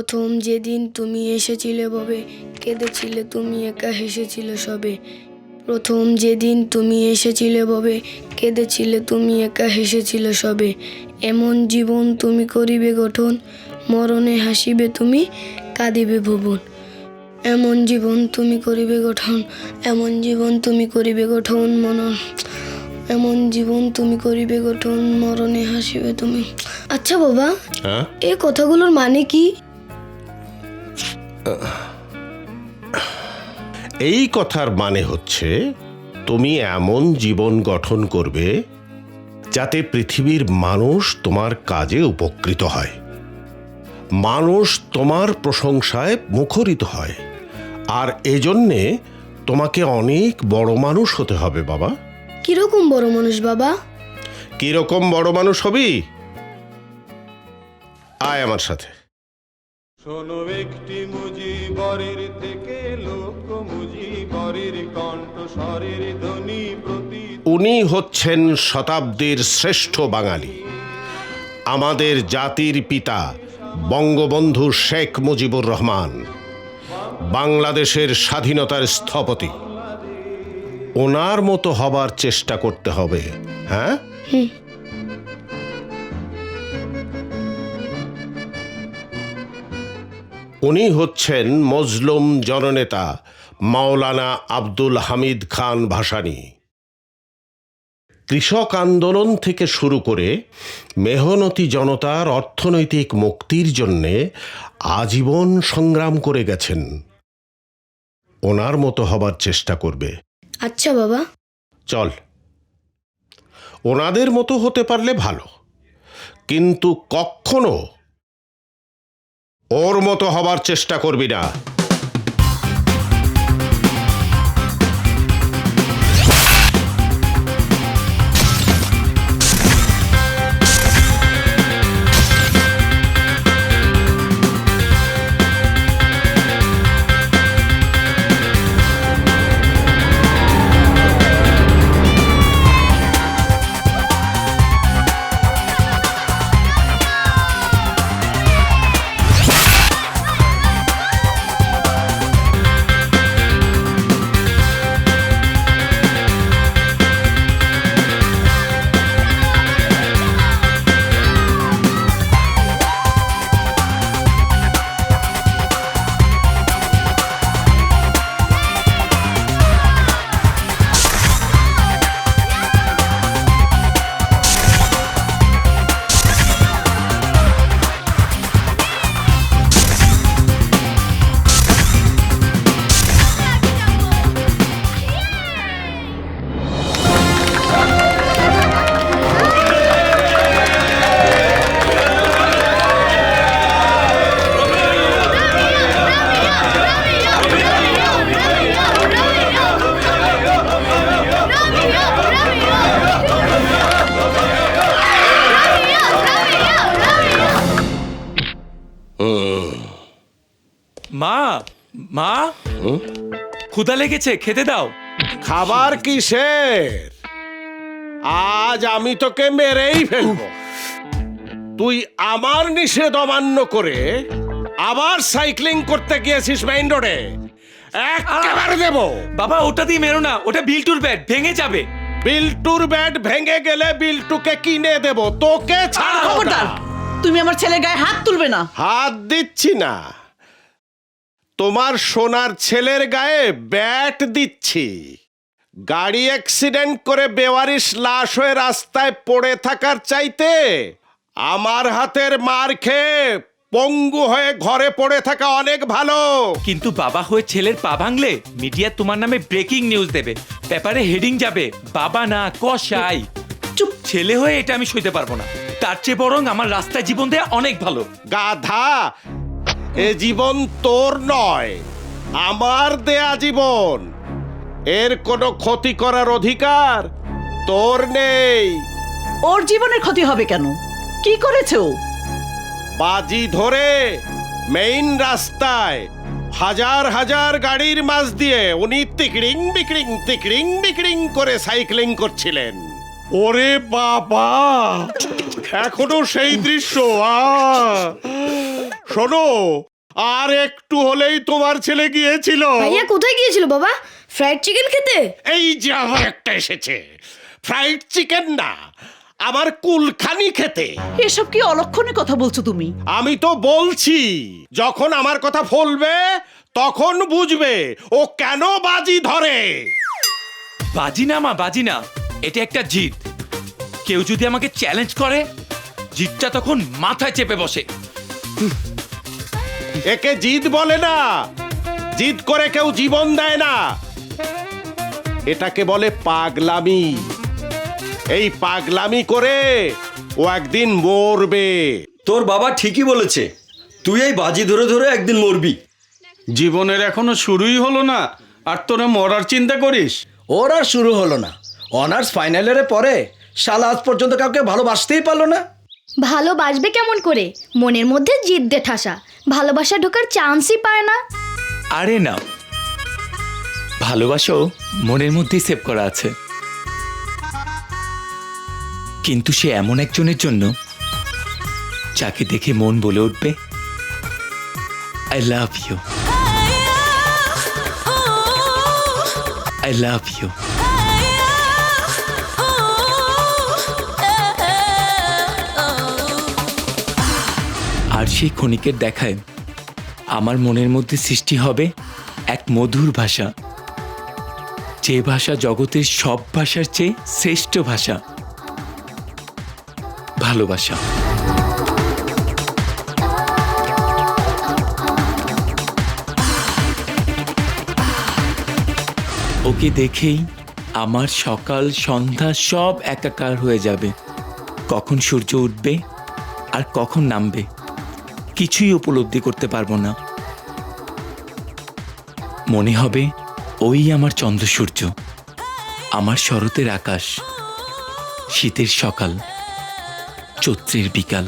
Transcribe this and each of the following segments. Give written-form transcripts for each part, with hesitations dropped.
প্রথম যেদিন তুমি এসেছিলে ববে, কেঁদেছিলে তুমি একা হেসেছিলে সবে। প্রথম যেদিন তুমি এসেছিলে ববে, কেঁদেছিলে তুমি একা হেসেছিলে সবে। এমন জীবন তুমি করিবে গঠন, মরণে হাসিবে তুমি, কাঁদিবে ভুবন। এমন জীবন তুমি করিবে গঠন, এমন জীবন তুমি করিবে গঠন, এমন জীবন তুমি করিবে গঠন, মরণে হাসিবে তুমি। আচ্ছা বাবা, এই কথাগুলোর মানে কি? এই কথার মানে হচ্ছে তুমি এমন জীবন গঠন করবে যাতে পৃথিবীর মানুষ তোমার কাজে উপকৃত হয়, মানুষ তোমার প্রশংসায় মুখরিত হয়। আর এজন্যে তোমাকে অনেক বড় মানুষ হতে হবে বাবা। কিরকম বড় মানুষ বাবা? কিরকম বড় মানুষ হবি? আয় আমার সাথে। শোনো একটি মুজিবরের থেকে লোক মুজিবরের কণ্ঠস্বরের ধ্বনি প্রতি। উনি হচ্ছেন শতাব্দীর শ্রেষ্ঠ বাঙালি, আমাদের জাতির পিতা বঙ্গবন্ধু শেখ মুজিবুর রহমান, বাংলাদেশের স্বাধীনতার স্থপতি। ওনার মতো হবার চেষ্টা করতে হবে। হ্যাঁ, উনি হচ্ছেন মজলুম জননেতা মাওলানা আব্দুল হামিদ খান ভাসানী। কৃষক আন্দোলন থেকে শুরু করে মেহনতি জনতার অর্থনৈতিক মুক্তির জন্যে আজীবন সংগ্রাম করে গেছেন। ওনার মতো হবার চেষ্টা করবে। আচ্ছা বাবা। চল, ওনাদের মতো হতে পারলে ভালো, কিন্তু কখনো ওর মতো হবার চেষ্টা করবি না। মা, মা, ক্ষুধা লেগেছে, খেতে দাও। খাবার কিসের? আজ আমি তোকে মেরেই ফেলব। তুই আমার নিষেধ অমান্য করে আবার সাইক্লিং করতে গিয়েছিস মেইন রোডে। একেবারে দেব। বাবা, ওটা দিয়ে মেরো না, ওটা বিল্টুর ব্যাট, ভেঙে যাবে। বিল্টুর ব্যাট ভেঙে গেলে বিল্টুকে কিনে দেব, তোকে ছাড়বো না। তুমি আমার ছেলের গায়ে হাত তুলবে না। হাত দিচ্ছি না, তোমার সোনার ছেলের গায়ে ব্যাট দিচ্ছি। গাড়ি অ্যাক্সিডেন্ট করে বেওয়ারিশ লাশ হয়ে রাস্তায় পড়ে থাকার চাইতে আমার হাতের মার খেয়ে পঙ্গু হয়ে ঘরে পড়ে থাকা অনেক ভালো। কিন্তু বাবা হয়ে ছেলের পা ভাঙলে মিডিয়া তোমার নামে ব্রেকিং নিউজ দেবে, পেপারে হেডিং যাবে, বাবা না কসাই। চুপ, ছেলে হয়ে এটা আমি সইতে পারবো না। তার চেয়ে বরং আমার রাস্তায় জীবন দেয়া অনেক ভালো। গাধা, এ জীবন তোর নয়, আমার দেয়া জীবন। এর কোনো ক্ষতি করার অধিকার তোর নেই। ওর জীবনের ক্ষতি হবে কেন? কি করেছে ও? বাজি ধরে মেইন রাস্তায় হাজার হাজার গাড়ির মাঝ দিয়ে উনি তিকড়িং বিকড়িং করে সাইক্লিং করছিলেন। ওরে বাবা, এখনো সেই দৃশ্য। শোনো, আর একটু হলেই তোমার ছেলে গিয়েছিল। ভাইয়া কোথায় গিয়েছিল বাবা? ফ্রাইড চিকেন খেতে? এই যে আবার একটা এসেছে, ফ্রাইড চিকেন না, আমার কুলখানি খেতে। এসব কি অলক্ষণে কথা বলছো তুমি? আমি তো বলছি, যখন আমার কথা ফলবে তখন বুঝবে ও কেন বাজি ধরে। বাজি না মা, বাজি না, এটা একটা জিদ। কেউ যদি আমাকে চ্যালেঞ্জ করে, জিদটা তখন মাথায় চেপে বসে। একে জিদ বলে না, জিদ করে কেউ জীবন দেয় না, এটাকে বলে পাগলামি। এই পাগলামি করে ও একদিন মরবে। তোর বাবা ঠিকই বলেছে, তুই এই বাজি ধরে ধরে একদিন মরবি। জীবনের এখনো শুরুই হলো না আর তোরা মরার চিন্তা করিস? ওর আর শুরু হলো না, অনার্স ফাইনাল ইয়ারে পরে শালা আজ পর্যন্ত কাউকে ভালোবাসতেই পারলো না। ভালোবাসবে কেমন করে? মনের মধ্যে জিদ্দে ঠাসা, ভালোবাসা ঢোকার চান্সই পায় না। আরে না, ভালোবাসাও মনের মধ্যেই সেভ করা আছে, কিন্তু সে এমন একজনের জন্য যাকে দেখে মন বলে উঠবে I love you, I love you. আর সেই ক্ষণিকের দেখায় আমার মনের মধ্যে সৃষ্টি হবে এক মধুর ভাষা, যে ভাষা জগতের সব ভাষার চেয়ে শ্রেষ্ঠ ভাষা, ভালোবাসা। ওকে দেখেই আমার সকাল সন্ধ্যা সব একাকার হয়ে যাবে। কখন সূর্য উঠবে আর কখন নামবে কিছুই উপলব্ধি করতে পারবো না। মনে হবে ওই আমার চন্দ্র সূর্য, আমার শরতের আকাশ, শীতের সকাল, চৈত্রের বিকাল।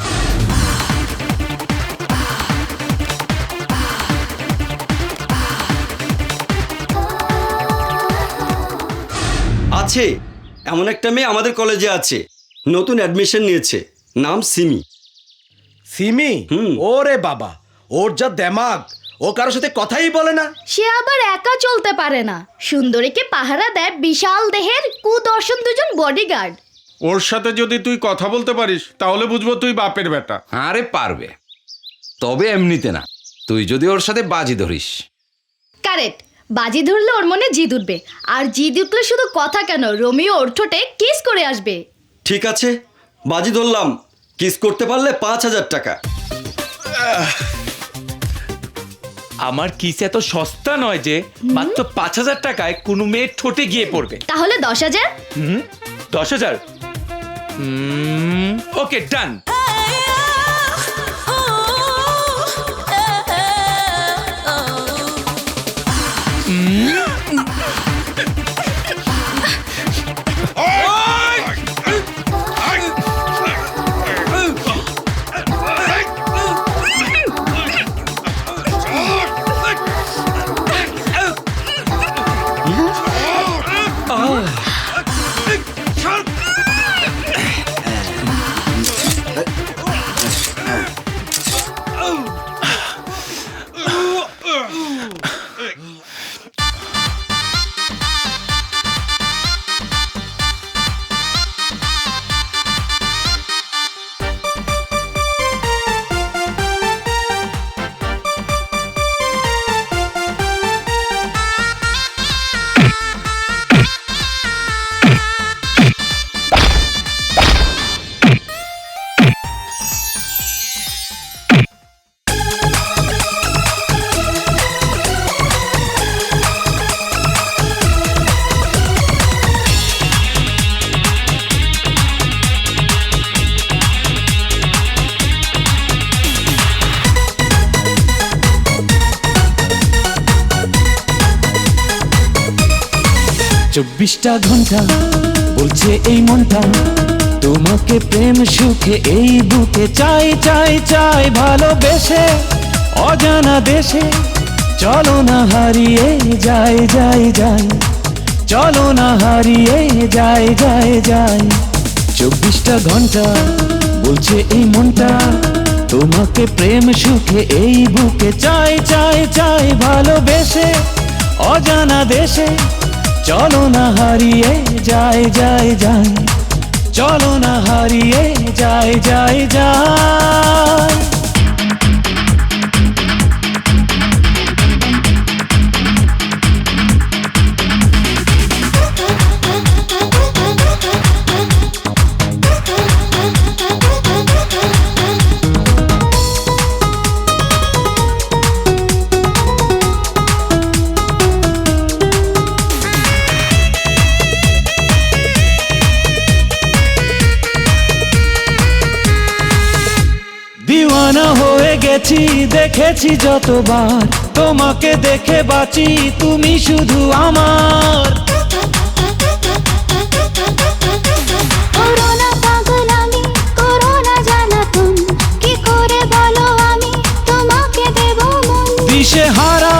আছে, এমন একটা মেয়ে আমাদের কলেজে আছে, নতুন অ্যাডমিশন নিয়েছে, নাম সিমি। সিমি? ওরে বাবা, ওর যা দেমাগ, ও কারোর সাথে কথাই বলে না। সে আবার একা চলতে পারে না, সুন্দরীকে পাহারা দেয় বিশাল দেহের কুদর্শন দুজন বডিগার্ড। ওর সাথে যদি তুই কথা বলতে পারিস তাহলে বুঝবো তুই বাপের বেটা। আরে পারবে, তবে এমনিতে না, তুই যদি ওর সাথে বাজি ধরিস। কারেক্ট, বাজি ধরলে ওর মনে জিদ উঠবে, আর জিদ উঠলে শুধু কথা কেন, রোমিও ওর ঠোঁটে কিস করে আসবে। ঠিক আছে, বাজি ধরলাম, কিস করতে পারলে 5,000 টাকা। আমার কিস এত সস্তা নয় যে মাত্র 5,000 টাকায় কোনো মেয়ের ঠোঁটে গিয়ে পড়বে। তাহলে 10,000? 10,000? ওকে, ডান। চব্বিশটা ঘন্টা বলছে এই মনটা তোমাকে, প্রেম সুখে এই বুকে চাই চাই চাই ভালোবেসে অজানা দেশে। চলো না হারিয়ে যাই যাই যাই, চলো না হারিয়ে যাই যাই যাই। 24টা ঘন্টা বলছে এই মনটা তোমাকে প্রেম সুখে এই বুকে চাই চাই চাই ভালোবেসে অজানা দেশে চলো না হারিয়ে যাই যাই যাই চলো না হারিয়ে যাই যাই যাই দিওয়ানা হয়ে গেছি দেখেছি যতবার তোমাকে দেখে বাঁচি তুমি শুধু আমার করোনা পাগল আমি করোনা জ্বালাতন কি করে বলো আমি তোমাকে দেব মন দিশে হারা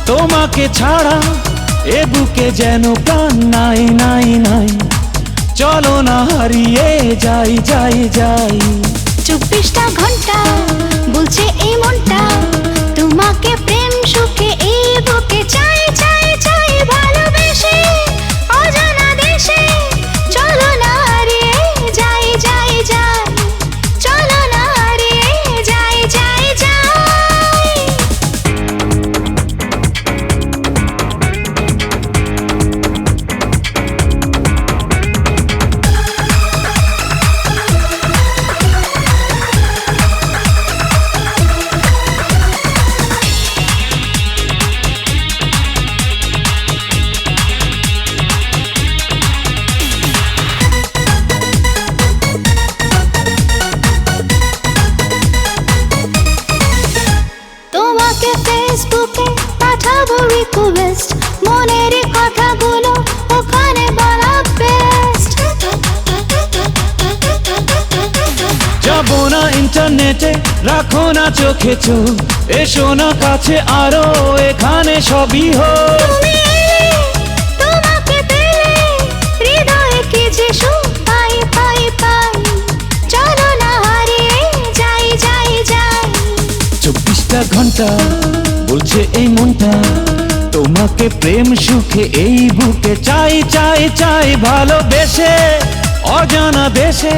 তোমাকে ছাড়া এ বুকে যেন প্রাণ নাই নাই নাই চলো না হারিয়ে যাই যাই যাই 24টা ঘন্টা বলছে এই মনটা তোমাকে প্রেম সুখে এই বুকে চাই চাই চাই ভালোবেসে অজানা দেশে চলো না হারিয়ে যাই যাই যাই চলো না হারিয়ে যাই যাই যাই তোমাকে ফেসবুকে পাঠাবো রিকোয়েস্ট মনের কথাগুলো ওখানে বলা বেস্ট যাবো না ইন্টারনেটে রাখো না চোখে চোখ এসো না কাছে আরো এখানে সবই হোক তুমি এলে তোমাকে পেলে হৃদয়ে কি যে সুখ পাই পাই পাই চলো না হারিয়ে যাই যাই যাই 24টা ঘন্টা বলছে এই মনটা তোমাকে প্রেম সুখে এই বুকে চাই চাই চাই ভালোবেসে অজানা দেশে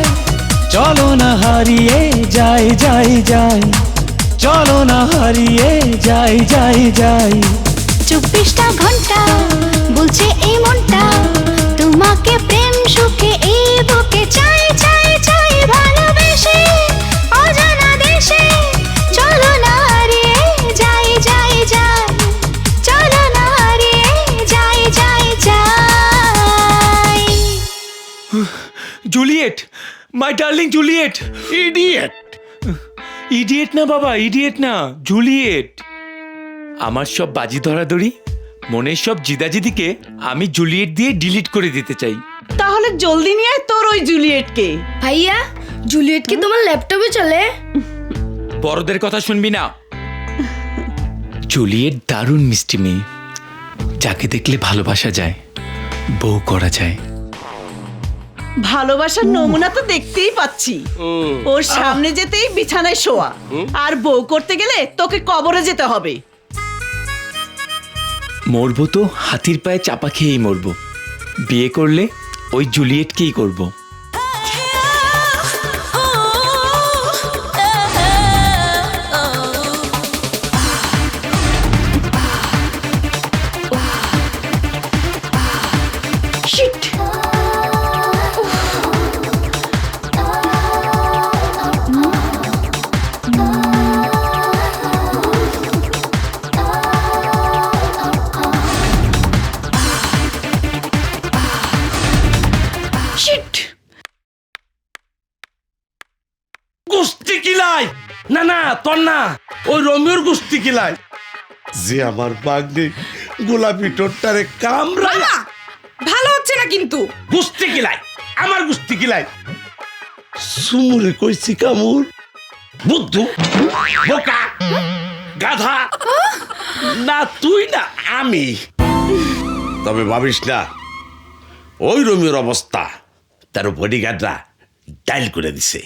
চলো না হারিয়ে যাই যাই যাই চলো না হারিয়ে যাই যাই যাই 24টা ঘন্টা বলছে এই মনটা তোমাকে প্রেম সুখে এই বুকে চাই চাই চাই ভালোবেসে অজানা দেশে চলো না হারিয়ে যাই যাই যাই চলো না হারিয়ে যাই যাই যাই Juliet my darling Juliet idiot idiot না বাবা ইডিয়েট না জুলিয়েট আমার সব বাজি ধরাধরি মনের সব জিদাজিদিকে আমি জুলিয়েট দিয়ে ডিলিট করে দিতে চাই তাহলে জলদি নিয়ে আয় তোর ওই জুলিয়েটকে। ভাইয়া জুলিয়েট কি তোমার ল্যাপটপে চলে? বড়দের কথা শুনবি না। জুলিয়েট দারুণ মিষ্টি মেয়ে, যাকে দেখলে ভালোবাসা যায়, বউ করা যায়। ভালোবাসার নমুনা তো দেখতেই পাচ্ছি। ওর সামনে যেতেই বিছানায় শোয়া, আর বউ করতে গেলে তোকে কবরে যেতে হবে। মরবো তো হাতির পায়ে চাপা খেয়েই মরবো। বিয়ে করলে ওই জুলিয়েটকেই করব। গুস্তি কিলাই না না তোর না, ওই রোমিওর গুস্তি কিলাই যে আমার বাগনি গোলাপি টোট্টারে কামড়া। ভালো হচ্ছে না কিন্তু। গুস্তি কিলাই, আমার গুস্তি কিলাই। সুমুরে কইছি কামুর, বুদ্ধু বোকা গাধা না তুই না আমি। তবে ভাবিস না ওই রোমিওর অবস্থা তার বডিগার্ডরা ডাইল করে দিছে।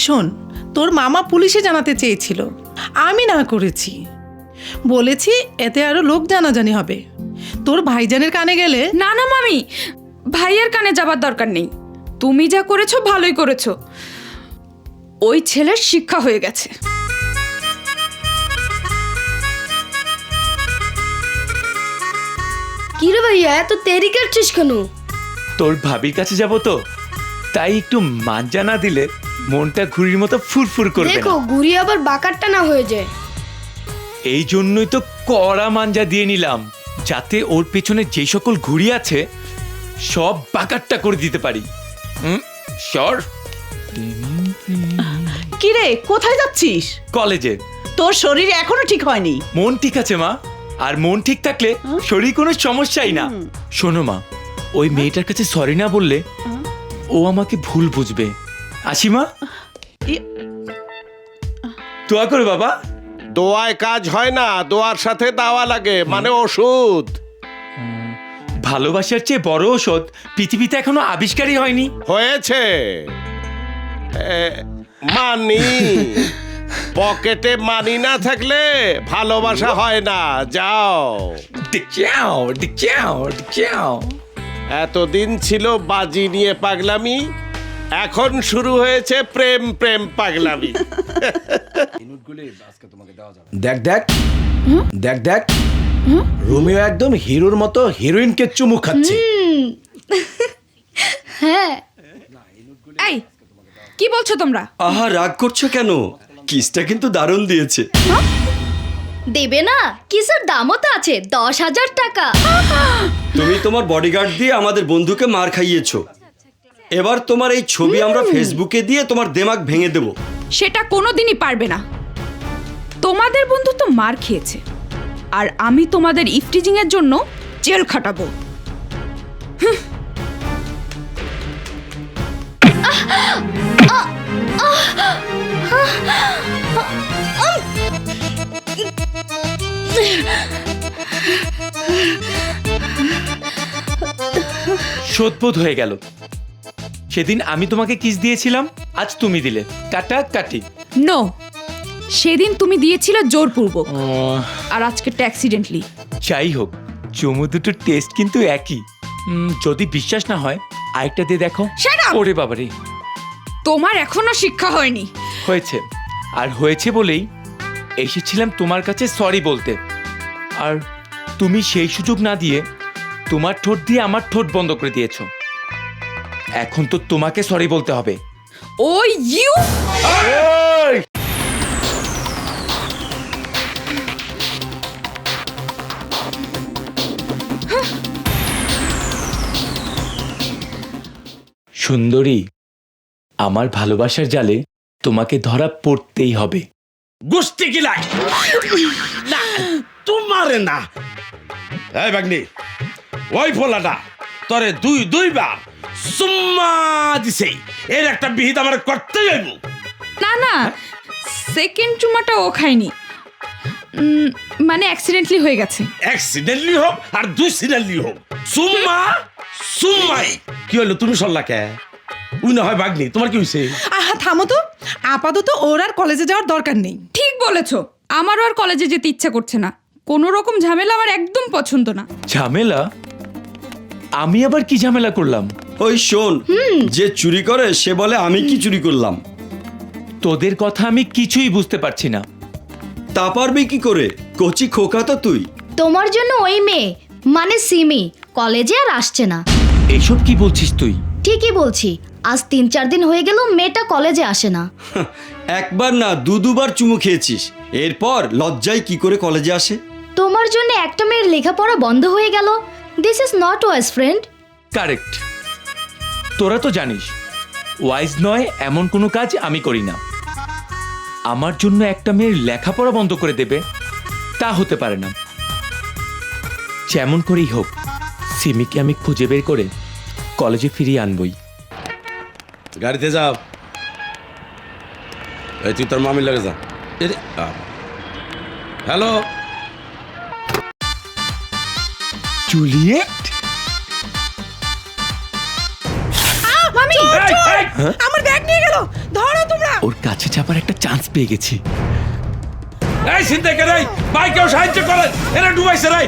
শোন, তোর মামা পুলিশে জানাতে চেয়েছিল, আমি না করেছি। বলেছি এতে আরো লোক জানাজানি হবে। তোর ভাইজানের কানে গেলে। না না মামি, ভাইয়ের কানে যাবার দরকার নেই। তুমি যা করেছো ভালোই করেছো। ওই ছেলের শিক্ষা হয়ে গেছে। কি রে ভাইয়া, এত দেরি করছিস কেন? তোর ভাবির কাছে যাব তো, তাই একটু মাঞ্জা না দিলে মনটা ঘুড়ির মতো ফুরফুর করবে দেখো না। ঘুরি আবার বাঁকারটা না হয়ে যায়। এই জন্যই তো কড়া মাঞ্জা দিয়ে নিলাম, যাতে ওর পেছনে যে সকল ঘুড়ি আছে সব বাকারটা করে দিতে পারি। সর। কি রে, কোথায় যাচ্ছিস? কলেজে। তোর শরীর এখনো ঠিক হয়নি। মন ঠিক আছে মা, আর মন ঠিক থাকলে শরীর কোনো সমস্যাই না। শোনো মা, ওই মেয়েটার কাছে সরি না বললে ও আমাকে ভুল বুঝবে। আসি মা। দোয়া করে বাবা। দোয়ায় কাজ হয় না, দোয়ার সাথে দাওয়া লাগে, মানে ওষুধ। ভালোবাসার চেয়ে বড় ওষুধ পৃথিবীতে এখনো আবিষ্কারই হয়নি। হয়েছে। মানি, পকেটে মানি না থাকলে ভালোবাসা হয় না। যাও। এতদিন ছিল বাজি নিয়ে পাগলামি, এখন শুরু হয়েছে প্রেম প্রেম পাগলামি। দেখ দেখ দেখ দেখ, রোমিও একদম হিরোর মতো হিরোইনকে চুমু খাচ্ছে। হ্যাঁ। এই কি বলছো তোমরা? আহা, রাগ করছো কেন? কিসটা কিন্তু দারুণ দিয়েছে। দেবে না? কিসের দামও তো আছে, 10,000 টাকা। তুমি তোমার বডিগার্ড দিয়ে আমাদের বন্ধুকে মার খাইয়েছো। এবার তোমার এই ছবি আমরা ফেসবুকে দিয়ে তোমার দেমাগ ভেঙে দেব। সেটা কোনোদিনই পারবে না। তোমাদের বন্ধু তো মার খেয়েছে, আর আমি তোমাদের ইফটিজিং এর জন্য জেল খাটাবো। শোধবোধ হয়ে গেল। সেদিন আমি তোমাকে কিস দিয়েছিলাম, আজ তুমি দিলে কাটা কাটি। নো, সেদিন তুমি দিয়েছিলে জোরপূর্বক, আর আজকে অ্যাক্সিডেন্টলি। যাই হোক, চুমু দুটোর টেস্ট কিন্তু একই। যদি বিশ্বাস না হয় আরেকটা দিয়ে দেখো। Shut up! ওরে বাবারে। তোমার এখনো শিক্ষা হয়নি। হয়েছে, আর হয়েছে বলেই এসেছিলাম তোমার কাছে সরি বলতে। আর তুমি সেই সুযোগ না দিয়ে তোমার ঠোঁট দিয়ে আমার ঠোঁট বন্ধ করে দিয়েছো। এখন তো তোমাকে সরি বলতে হবে। ও ইউ! সুন্দরী, আমার ভালোবাসার জালে তোমাকে ধরা পড়তেই হবে। গুষ্টি গিলাই না, তোমারে না। এই বাগনি, ওই ফোলাটা তরে দুইবার সুম্মা দিছে, এর একটা বিহিত আমার করতে যাইব। না না, সেকেন্ড চুমাটা ও খায়নি, মানে অ্যাক্সিডেন্টলি হয়ে গেছে। অ্যাক্সিডেন্টলি হোক আর দুইসিডেন্টলি হোক, সুম্মা সুম্মাই। কি হলো, তুমি সরলা কে? উই না হয় বাগনি, তোমার কি হইছে? আহা থামো তো, আপাতত ওর আর কলেজে যাওয়ার দরকার নেই। ঠিক বলেছো, আমারও আর কলেজে যেতে ইচ্ছা করছে না। কোনো রকম ঝামেলা আমার একদম পছন্দ না। ঝামেলা? আমি আবার কি ঝামেলা করলাম? ওই শোন, যে চুরি করে সে বলে আমি কি চুরি করলাম। তোদের কথা আমি কিছুই বুঝতে পারছি না। তা পারবি কি করে, কচি খোকা তো তুই। তোমার জন্য ওই মেয়ে মানে সিমি কলেজে আর আসছে না। এসব কি বলছিস তুই? ঠিকই বলছি, আজ 3-4 দিন হয়ে গেল মেয়েটা কলেজে আসে না। একবার না দুবার চুমু খেয়েছিস, এরপর লজ্জায় কি করে কলেজে আসে? তোমার জন্য একটা মেয়ের লেখাপড়া বন্ধ হয়ে গেল। This is not wise friend. Correct. তোরা তো জানিস ওয়াইজ নয় এমন কোনো কাজ আমি করি না। আমার জন্য একটা মেয়ের লেখাপড়া বন্ধ করে দেবে তা হতে পারে না। যেমন করেই হোক সিমিকে আমি খুঁজে বের করে কলেজে ফিরিয়ে আনবই। গাড়িতে যাও। এই তুই তোর মামির লাগে যা। Hello Juliet. মামি, আমার ব্যাগ নিয়ে গেল, ধরো তোমরা। ওর কাছে চাপার একটা চান্স পেয়ে গেছি। এই সিদ্দিকের এই ভাই কেউ সাহায্য করেন, এরা ডুবাইছে রে।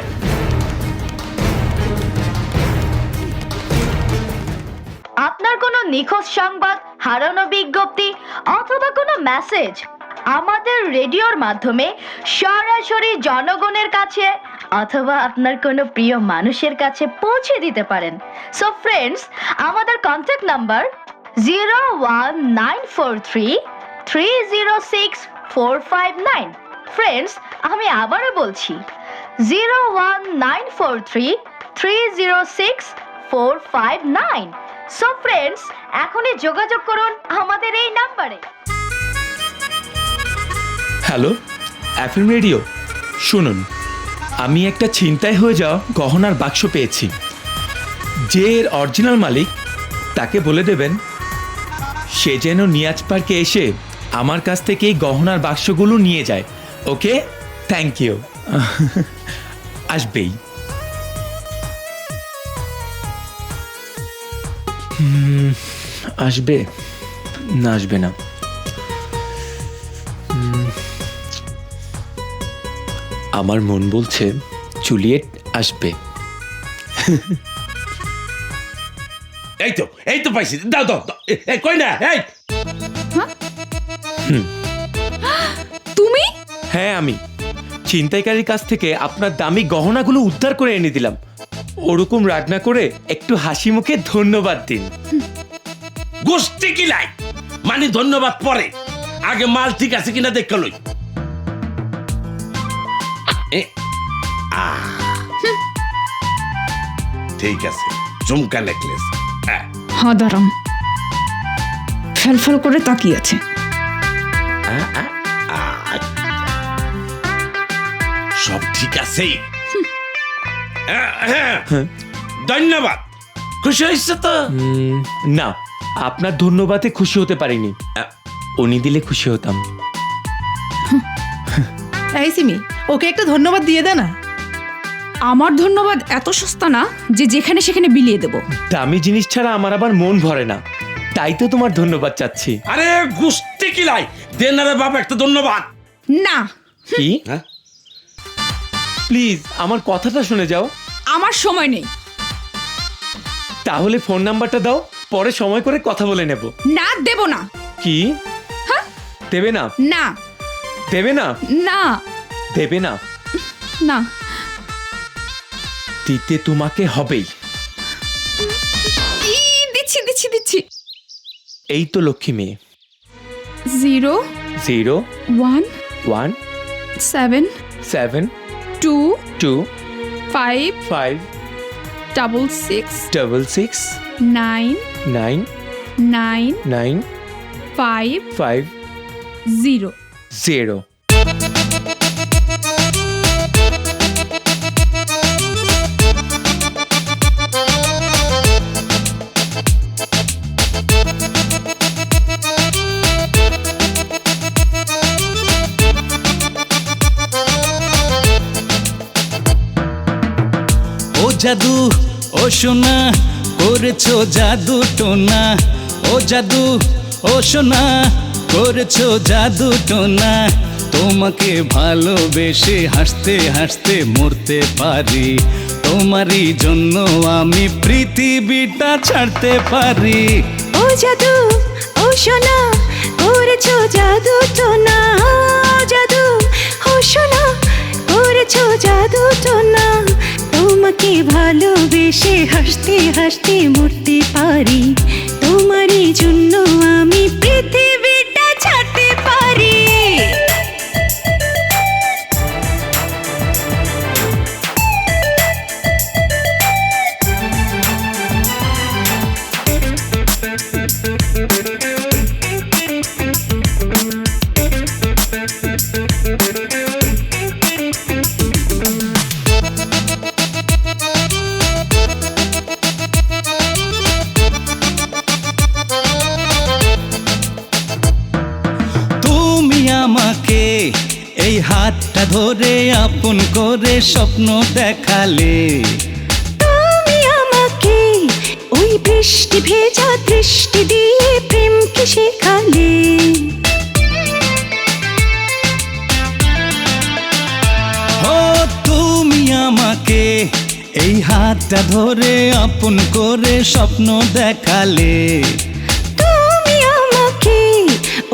আপনার কোনো নিখোঁজ সংবাদ, হারানো বিজ্ঞপ্তি অথবা কোনো মেসেজ আমাদের রেডিওর মাধ্যমে সরাসরি জনগণের কাছে অথবা আপনার কোনো প্রিয় মানুষের কাছে পৌঁছে দিতে পারেন। সো ফ্রেন্ডস, আমাদের কন্ট্যাক্ট নাম্বার 01943306459। ফ্রেন্ডস, আমি আবারও বলছি 01943306459। সো ফ্রেন্ডস, এখনই যোগাযোগ করুন আমাদের এই নাম্বারে। হ্যালো, এফএম রেডিও শুনুন, আমি একটা ছিনতাই হয়ে যাওয়া গহনার বাক্স পেয়েছি। যে এর অরিজিনাল মালিক তাকে বলে দেবেন সে যেন নিয়াজ পার্কে এসে আমার কাছ থেকে এই গহনার বাক্সগুলো নিয়ে যায়। ওকে, থ্যাংক ইউ। আসবেই। আসবে না, আসবে না। আমার মন বলছে জুলিয়েট আসবে। এই তো পাইছি, দাও দাও দাও। এই কই না, এই তুমি? হ্যাঁ, আমি ছিনতাইকারীর কাছ থেকে আপনার দামি গহনাগুলো উদ্ধার করে এনে দিলাম। ওরকম রাগ না করে একটু হাসি মুখে ধন্যবাদ দিন। গোষ্ঠী কিলাই মানে ধন্যবাদ পরে, আগে মাল ঠিক আছে কিনা দেখে লই। ঠিক আছে, ঝুমকা নেকলেস। হ্যাঁ, দাঁড়াম। ফেলফেল করে তাকিয়ে আছে। সব ঠিক আছে। ধন্যবাদ। খুশি হয়েছে তো? না, আপনার ধন্যবাদে খুশি হতে পারিনি। উনি দিলে খুশি হতাম। এই সিমি, ওকে একটা ধন্যবাদ দিয়ে দে না। আমার ধন্যবাদ এত সস্তা না যে যেখানে সেখানে বিলিয়ে দেব। দামি জিনিস ছাড়া আমার আবার মন ভরে না, তাই তো তোমার ধন্যবাদ চাচ্ছি। আরে গোষ্ঠী কিলাই দেন রে বাবা একটা ধন্যবাদ। না। কি? প্লিজ আমার কথাটা শুনে যাও। আমার সময় নেই। তাহলে ফোন নাম্বারটা দাও, পরে সময় করে কথা বলে নেব। না, দেব না। কি? দেবে না? না। দেবে না? না। দেবে না? না। দিতে তোমাকে হবেই। দিচ্ছি দিচ্ছি দিচ্ছি। এই তো লক্ষ্মী মেয়ে। 0 0 1 1 7 7 2 2 5 5 6 6 6 9 9 9 9 5 5 0 0। ও জাদু ও সোনা করেছো জাদু টোনা, ও জাদু ও সোনা করেছো জাদু টোনা। তোমাকে ভালোবেসে হাসতে হাসতে মরতে পারি, তোমারই জন্য আমি পৃথিবীটা ছাড়তে পারি। ও জাদু ও সোনা করেছো জাদু টোনা, জাদু ও সোনা করেছো জাদু টোনা। তোমাকে ভালোবেসে হাসতে হাসতে মরতে পারি, তোমারই জন্য আমি পৃথিবীটা ছাড়তে পারি। এই হাতটা ধরে আপন করে স্বপ্ন দেখালে, তুমি আমাকে ওই বৃষ্টি ভেজা দৃষ্টি দিয়ে প্রেমকে শেখালে। এই হাতটা ধরে আপন করে স্বপ্ন দেখালে, তুমি আমাকে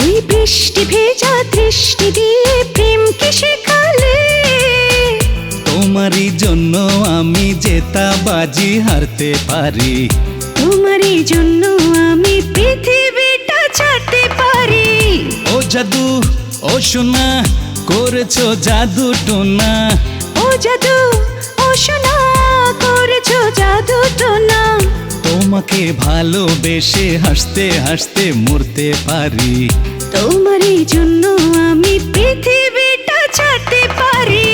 ওই বৃষ্টি ভেজা দৃষ্টি দিয়ে প্রেমকে শেখালে। তোমারই জন্য আমি জেতা বাজি হারতে পারি, তোমারই জন্য আমি পৃথিবীটা ছাড়তে পারি। ও জাদু ও সোনা করেছো জাদু টোনা, ও জাদু ও সোনা করেছো জাদু টোনা। তোমাকে ভালোবেসে হাসতে হাসতে মরতে পারি, তোমারই জন্য আমি পৃথিবীটা ছাড়তে পারি।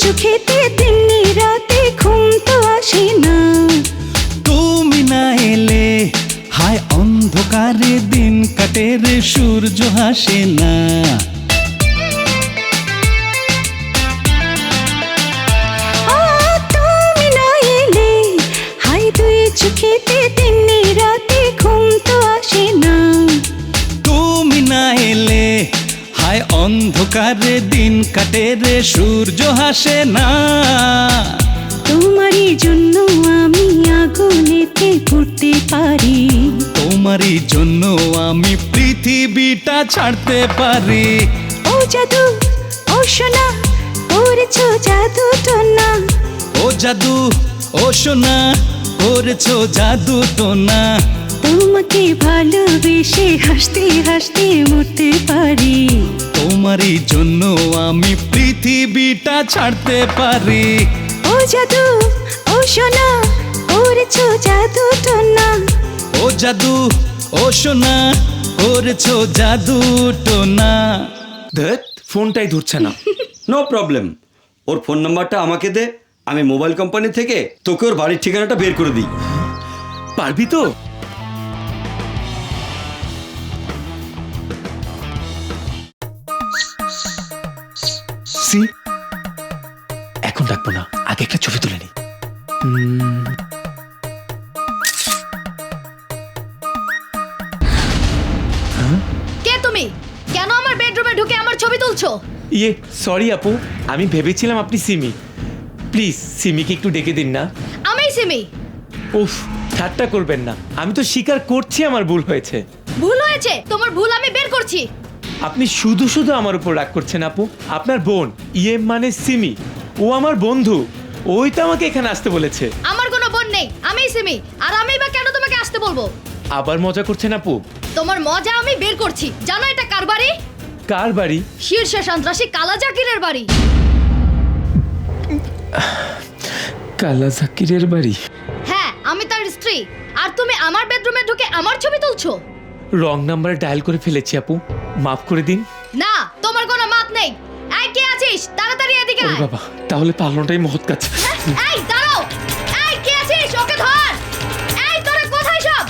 চোখেতে দিনে রাতে ঘুম তো আসে না, তুমি না এলে হায় অন্ধকারে দিন কাটে রে সূর্য হাসে না। তুমি না এলে হায় দুই চোখেতে দিনে রাতে ঘুম তো আসে না, তুমি না এলে হায় অন্ধকারে দিন কাটে রে সূর্য হাসে না। তোমারই জন্য আমি আগুনেতে পুড়তে পারি, তোমারই জন্য আমি পৃথিবীটা ছাড়তে পারি। ও জাদু ও সোনা করেছো জাদু টোনা, ও জাদু ও সোনা করেছো জাদু টোনা। তোমাকে ভালোবেসে হাসতে হাসতে মরতে পারি, তোমারই জন্য আমি পৃথিবীটা ছাড়তে পারি। ও জাদু ও সোনা করেছো জাদু টোনা, ও জাদু ও সোনা করেছো জাদু টোনা। ধত ফোনটাই ধরছে না। নো প্রবলেম, ওর ফোন নাম্বারটা আমাকে দে, আমি মোবাইল কোম্পানি থেকে তোকে ওর বাড়ির ঠিকানাটা বের করে দিই। পারবি তো? সি এখন ডাকবো না, আগে একটা ছবি তুলে নি। কে তুমি? কেন আমার বেডরুমে ঢুকে আমার ছবি তুলছো? ইয়ে সরি আপু, আমি ভেবেছিলাম আপনি সিমি। প্লিজ সিমিকে একটু ডেকে দিন না। আমি সিমি। উফ ঠাট্টা করবেন না, আমি তো স্বীকার করছি আমার ভুল হয়েছে। ভুল হয়েছে? তোমার ভুল আমি বের করছি। আপনি শুধু শুধু আমার উপর রাগ করছেন আপু। আপনার বোন ইয়ে মানে সিমি, ও আমার বন্ধু, ওই তো আমাকে এখানে আসতে বলেছে। আমার কোনো বোন নেই, আমিই সিমি। আর আমি বা কেন তোমাকে আসতে বলবো? আবার মজা করছেন আপু? তোমার মজা আমি বের করছি। জানো এটা কার বাড়ি? কার বাড়ি? শীর্ষ সন্ত্রাসী কালা জাকিরের বাড়ি। কালা জাকিরের বাড়ি? হ্যাঁ, আমি তার স্ত্রী। আর তুমি আমার বেডরুমে ঢুকে আমার ছবি তুলছো। রং নাম্বারে ডায়াল করে ফেলেছি আপু, মাফ করে দিন। না, তোমার কোনো মাপ নেই। এই কে আছিস? তাড়াতাড়ি এদিকে ওরে আয়। বাবা, তাহলে পালানোটাই মহৎ কাজ। এই দাঁড়াও। এই কে আছিস? ওকে ধর। এই তোরা কোথায় সব?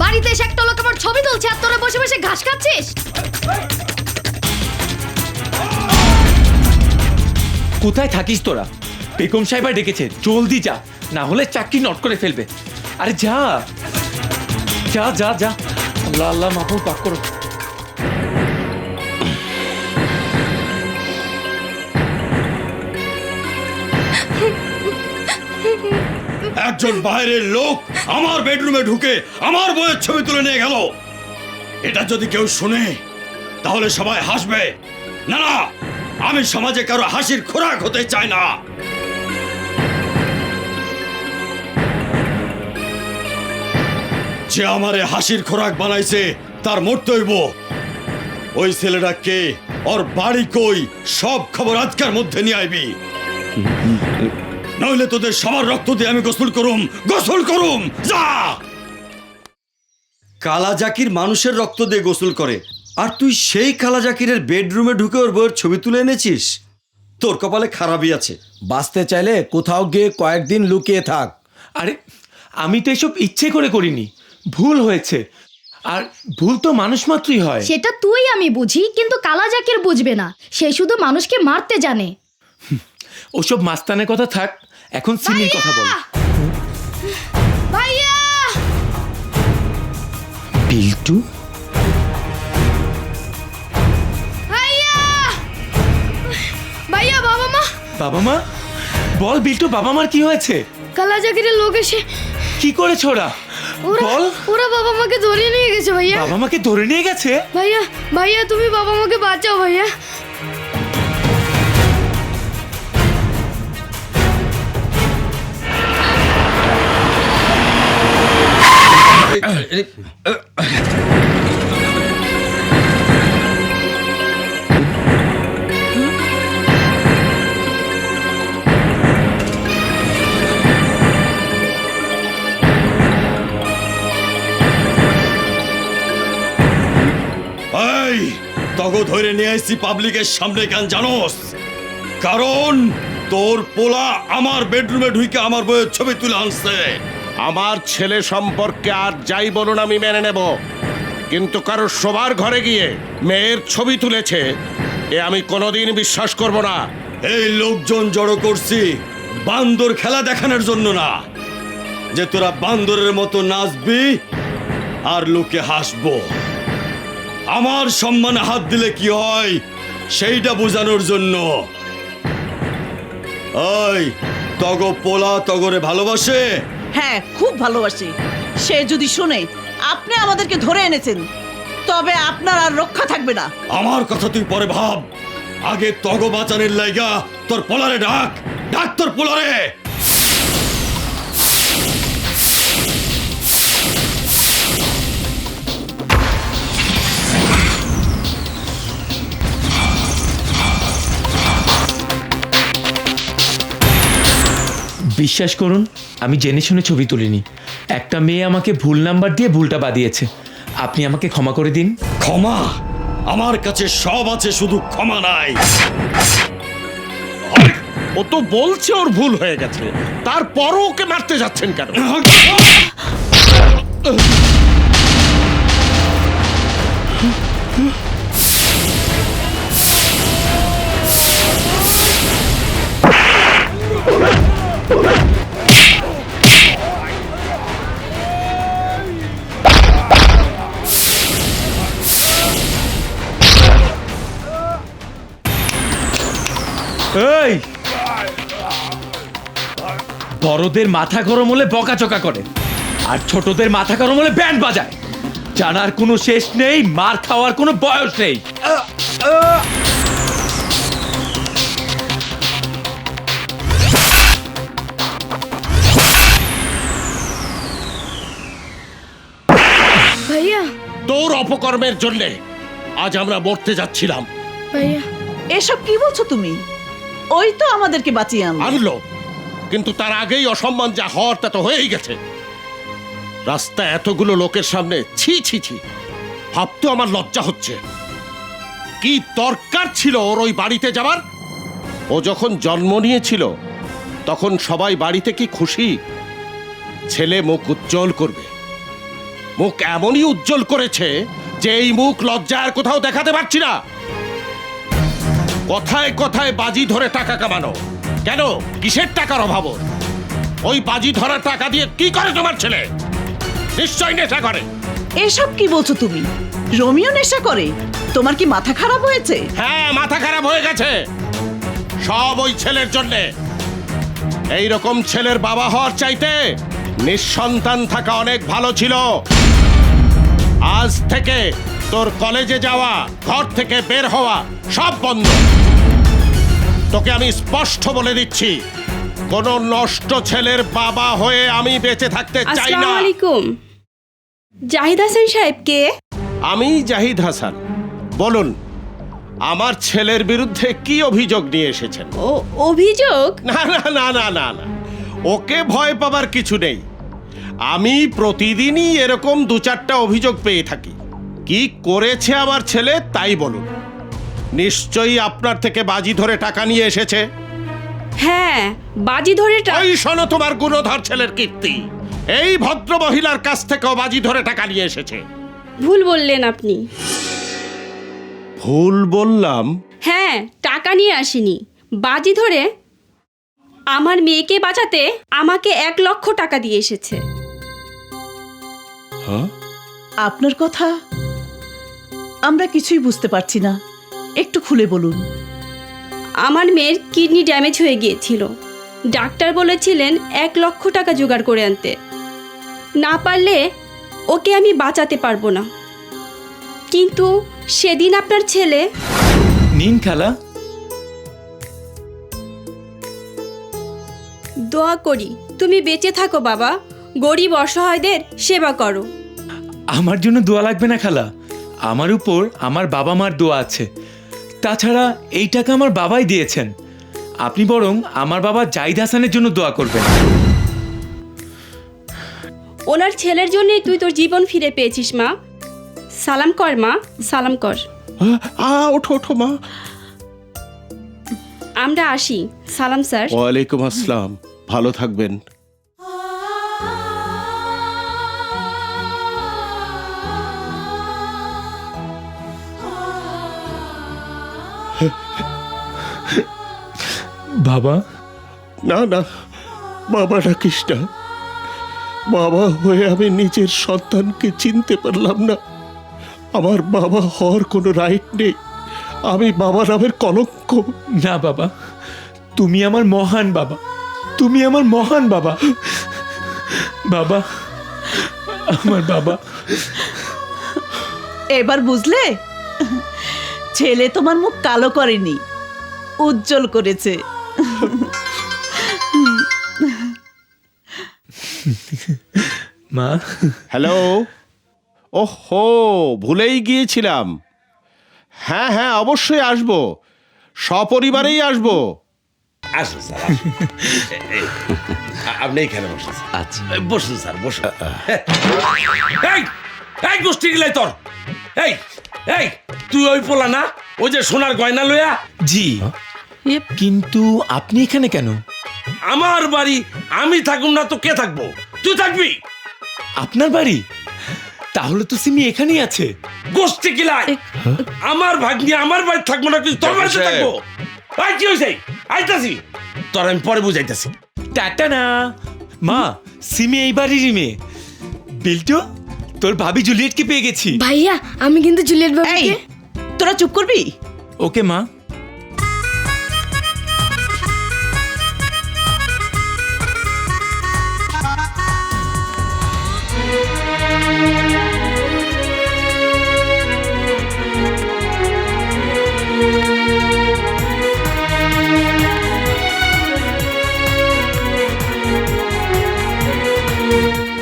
বাড়িতে এসে একটা লোক আমার ছবি তুলছে আর তোরা বসে বসে ঘাস খাচ্ছিস। কোথায় থাকিস তোরা? বেগম সাহেবা ডেকেছে, জলদি যা, না হলে চাকরি নট করে ফেলবে। আরে যা যা যা যা। আল্লাহ আল্লাহ মাহবুব পাক করো। একজন বাইরের লোক আমার বেডরুমে ঢুকে আমার বউয়ের ছবি তুলে নিয়ে গেল। এটা যদি কেউ শুনে তাহলে সবাই হাসবে। না না, আমি সমাজে কারো হাসির খোরাক হতে চাই না। যে আমারে হাসির খোরাক বানাইছে তার মরতে হইব। ওই ছেলেটা কে, ওর বাড়ি কই, সব খবর আজকের মধ্যে নিয়ে আইবি। নইলে তোদের সবার রক্ত দিয়ে আমি গোসল করুম। যা। কালা জাকির মানুষের রক্ত দিয়ে গোসল করে, আর তুই সেই কালা জাকিরের বেডরুমে ঢুকে ওর বউয়ের ছবি তুলে এনেছিস। তোর কপালে খারাপই আছে। বাঁচতে চাইলে কোথাও গিয়ে কয়েকদিন লুকিয়ে থাক। আরে আমি তো এসব ইচ্ছে করে করিনি, ভুল হয়েছে। আর ভুল তো মানুষ মাত্রই হয়। সেটা তুই আমি বুঝি, কিন্তু কালা জাকির বুঝবে না। সে শুধু মানুষকে মারতে জানে। ওসব মাস্তানের কথা থাক, এখন সিমির কথা বল। ভাইয়া বিল্টু, ভাইয়া ভাইয়া বাবা মা। বাবা মা? বল বিল্টু, বাবা মার কি হয়েছে? কালা জাকিরের লোক এসে কি করেছে ওরা? বল। ওরা বাবা মাকে ধরে নিয়ে গেছে ভাইয়া। বাবা মাকে ধরে নিয়ে গেছে? ভাইয়া ভাইয়া তুমি বাবা মাকে বাঁচাও ভাইয়া। এই তগো ধরে নিয়ে আসছি পাবলিকের সামনে, কেন জানোস? কারণ তোর পোলা আমার বেডরুমে ঢুকে আমার বইয়ের ছবি তুলে আনছে। আমার ছেলে সম্পর্কে আর যাই বলুন আমি মেনে নেব, কিন্তু কারো সবার ঘরে গিয়ে মেয়ের ছবি তুলেছে এ আমি কোনোদিন বিশ্বাস করব না। এই লোকজন জড়ো করছি বান্দর খেলা দেখানোর জন্য না, যে তোরা বান্দরের মতো নাচবি আর লোকে হাসবো। আমার সম্মানে হাত দিলে কি হয় সেইটা বোঝানোর জন্য। ওই তগো পোলা তগরে ভালোবাসে? হ্যাঁ, খুব ভালোবাসি। সে যদি শুনে আপনি আমাদেরকে ধরে এনেছেন, তবে আপনার আর রক্ষা থাকবে না। আমার কথা তুই পরে ভাব, আগে তগো বাঁচানের লাইগা তোর পোলারে ডাক, ডাক তোর পোলারে। বিশ্বাস করুন, আমি জেনে শুনে ছবি তুলিনি। একটা মেয়ে আমাকে ভুল নাম্বার দিয়ে ভুলটা বাদিয়েছে। আপনি আমাকে ক্ষমা করে দিন। ক্ষমা? আমার কাছে সব আছে, শুধু ক্ষমা নাই। ও তো বলছে ওর ভুল হয়ে গেছে, তারপরও ওকে মারতে যাচ্ছেন কেন? এই বড়দের মাথা গরম হলে বকাচকা করে, আর ছোটদের মাথা গরম হলে ব্যান্ড বাজায়। জানার কোনো শেষ নেই, মার খাওয়ার কোনো বয়স নেই। ভাইয়া তোর অপকর্মের জন্যে আজ আমরা মরতে যাচ্ছিলাম। ভাইয়া এসব কি বলছো তুমি? ওই তো আমাদেরকে বাঁচিয়ে আনলো, কিন্তু তার আগেই অসম্মান যা হওয়ার তা তো হয়েই গেছে। রাস্তা এতগুলো লোকের সামনে ছি ছি ছি, ভাবতে আমার লজ্জা হচ্ছে। কি দরকার ছিল ওর ওই বাড়িতে যাবার? ও যখন জন্ম নিয়েছিল তখন সবাই বাড়িতে কি খুশি? ছেলে মুখ উজ্জ্বল করবে, মুখ এমনই উজ্জ্বল করেছে যে এই মুখ লজ্জার কোথাও দেখাতে পারছি না। কথায় কথায় বাজি ধরে টাকা কামানো, কেন? কিসের টাকার অভাব? ওই বাজি ধরার টাকা দিয়ে কি করে তোমার ছেলে? নিশ্চয় নেশা করে। এসব কি বলছো তুমি? রোমিও নেশা করে? তোমার কি মাথা খারাপ হয়েছে? হ্যাঁ, মাথা খারাপ হয়ে গেছে। সব ওই ছেলের জন্যে। এইরকম ছেলের বাবা হওয়ার চাইতে নিঃসন্তান থাকা অনেক ভালো ছিল। আজ থেকে তোর কলেজে যাওয়া, ঘর থেকে বের হওয়া সব বন্ধ। তোকে আমি স্পষ্ট বলে দিচ্ছি, কোন নষ্ট ছেলের বাবা হয়ে আমি বেঁচে থাকতে চাই না। আসসালামু আলাইকুম। জাহিদ হাসান সাহেব কে? আমি জাহিদ হাসান। বলুন, আমার ছেলের বিরুদ্ধে কি অভিযোগ নিয়ে এসেছেন? ও অভিযোগ? না না না না না না, ওকে ভয় পাবার কিছু নেই। আমি প্রতিদিনই এরকম 2-4টা অভিযোগ পেয়ে থাকি। কি করেছে আমার ছেলে তাই বলুন। নিশ্চয়ই আপনার থেকে বাজি ধরে টাকা নিয়ে এসেছে। হ্যাঁ, বাজি ধরে ওই শোনো তোমার গুণধর ছেলের কীর্তি, এই ভদ্র মহিলার কাছ থেকেও বাজি ধরে টাকা নিয়ে এসেছে। ভুল বললেন আপনি। ভুল বললাম? হ্যাঁ, টাকা নিয়ে আসিনি, বাজি ধরে আমার মেয়েকে বাঁচাতে আমাকে 1 লক্ষ টাকা দিয়ে এসেছে। হ্যাঁ? আপনার কথা আমরা কিছুই বুঝতে পারছি না, একটু খুলে বলুন। আমার মেয়ের কিডনি ড্যামেজ হয়ে গিয়েছিল, ডাক্তার বলেছিলেন 1 লক্ষ টাকা জোগাড় করে আনতে, না পারলে ওকে আমি বাঁচাতে পারবো না। কিন্তু সেদিন আপনার ছেলে। নিন খালা। দোয়া করি তুমি বেঁচে থাকো বাবা, গরিব অসহায়দের সেবা করো। আমার জন্য দোয়া লাগবে না খালা, আমার উপর আমার বাবা মার দোয়া আছে। তাছাড়া এই টাকা আমার বাবাই দিয়েছেন, আপনি বরং আমার বাবা জাহিদ হাসানের জন্য দোয়া করবেন। ওনার ছেলের জন্যই তুই তোর জীবন ফিরে পেয়েছিস মা। সালাম কর মা, সালাম কর। ওঠো ওঠো মা। আমরা আসি। সালাম স্যার। ওয়ালাইকুম আসসালাম, ভালো থাকবেন। বাবা? না না, বাবা ডাকিস না। বাবা হয়ে আমি নিজের সন্তানকে চিনতে পারলাম না। আমার বাবা হওয়ার কোনো রাইট নেই, আমি বাবা নামের কলঙ্ক। না বাবা, তুমি আমার মহান বাবা, তুমি আমার মহান বাবা। বাবা, আমার বাবা। এবার বুঝলে, ছেলে তোমার মুখ কালো করেনি, উজ্জ্বল করেছে। মা। হ্যালো। ওহো, ভুলেই গিয়েছিলাম। হ্যাঁ হ্যাঁ, অবশ্যই আসবো, সপরিবারেই আসবো। আসুন স্যার, আপনি এখানে বসুন। আচ্ছা বসুন স্যার, বসুন। এই গোষ্ঠী গিলাই তোর। এই তুই ওই পোলা না, ওই যে সোনার গয়না লইয়া? জি, কিন্তু আপনি এখানে কেন? আমার বাড়ি, আমি থাকুম না তো কে থাকবো? তুই থাকবি। আপনার বাড়ি? তাহলে তো সিমি এখানেই আছে। গোষ্ঠী গিলাই, আমার ভাগ্নি আমার বাড়ি থাকবো না, তুই তোর বাড়িতে থাকবো। কি হয়েছে? আইতাছি, তোর আমি পরে বুঝাইতাছি। টাটা না। মা, সিমি এই বাড়িরই মেয়ে। বিল্টু, তোর ভাবি জুলিয়েটকে পেয়ে গেছি। ভাইয়া, আমি কিন্তু জুলিয়েট বাবুকে। তোরা চুপ করবি? ওকে মা।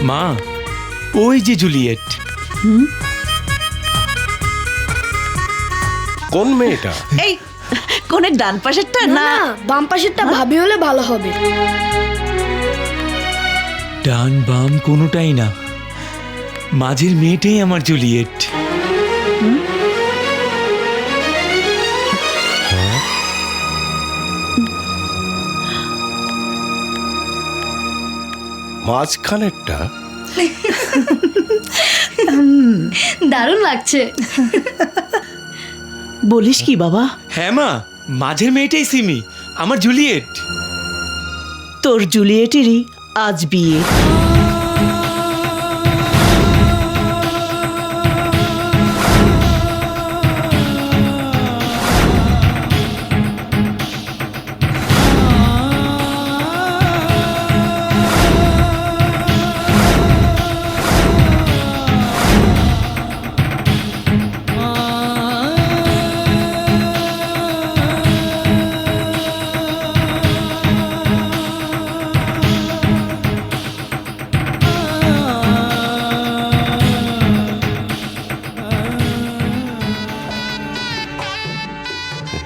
মা, ওই যে জুলিয়েট। কোন মেয়েটা? এই কোন ডান পাশেরটা না বাম পাশেরটা ভাবি হলে ভালো হবে। ডান বাম কোনোটাই না, মাঝের মেয়েটাই আমার জুলিয়েট। মাঝখানেরটা? দারুণ লাগছে। বলিস কি বাবা? হ্যাঁ মা, মাঝের মেয়েটাই সিমি, আমার জুলিয়েট। তোর জুলিয়েটেরই আজ বিয়ে।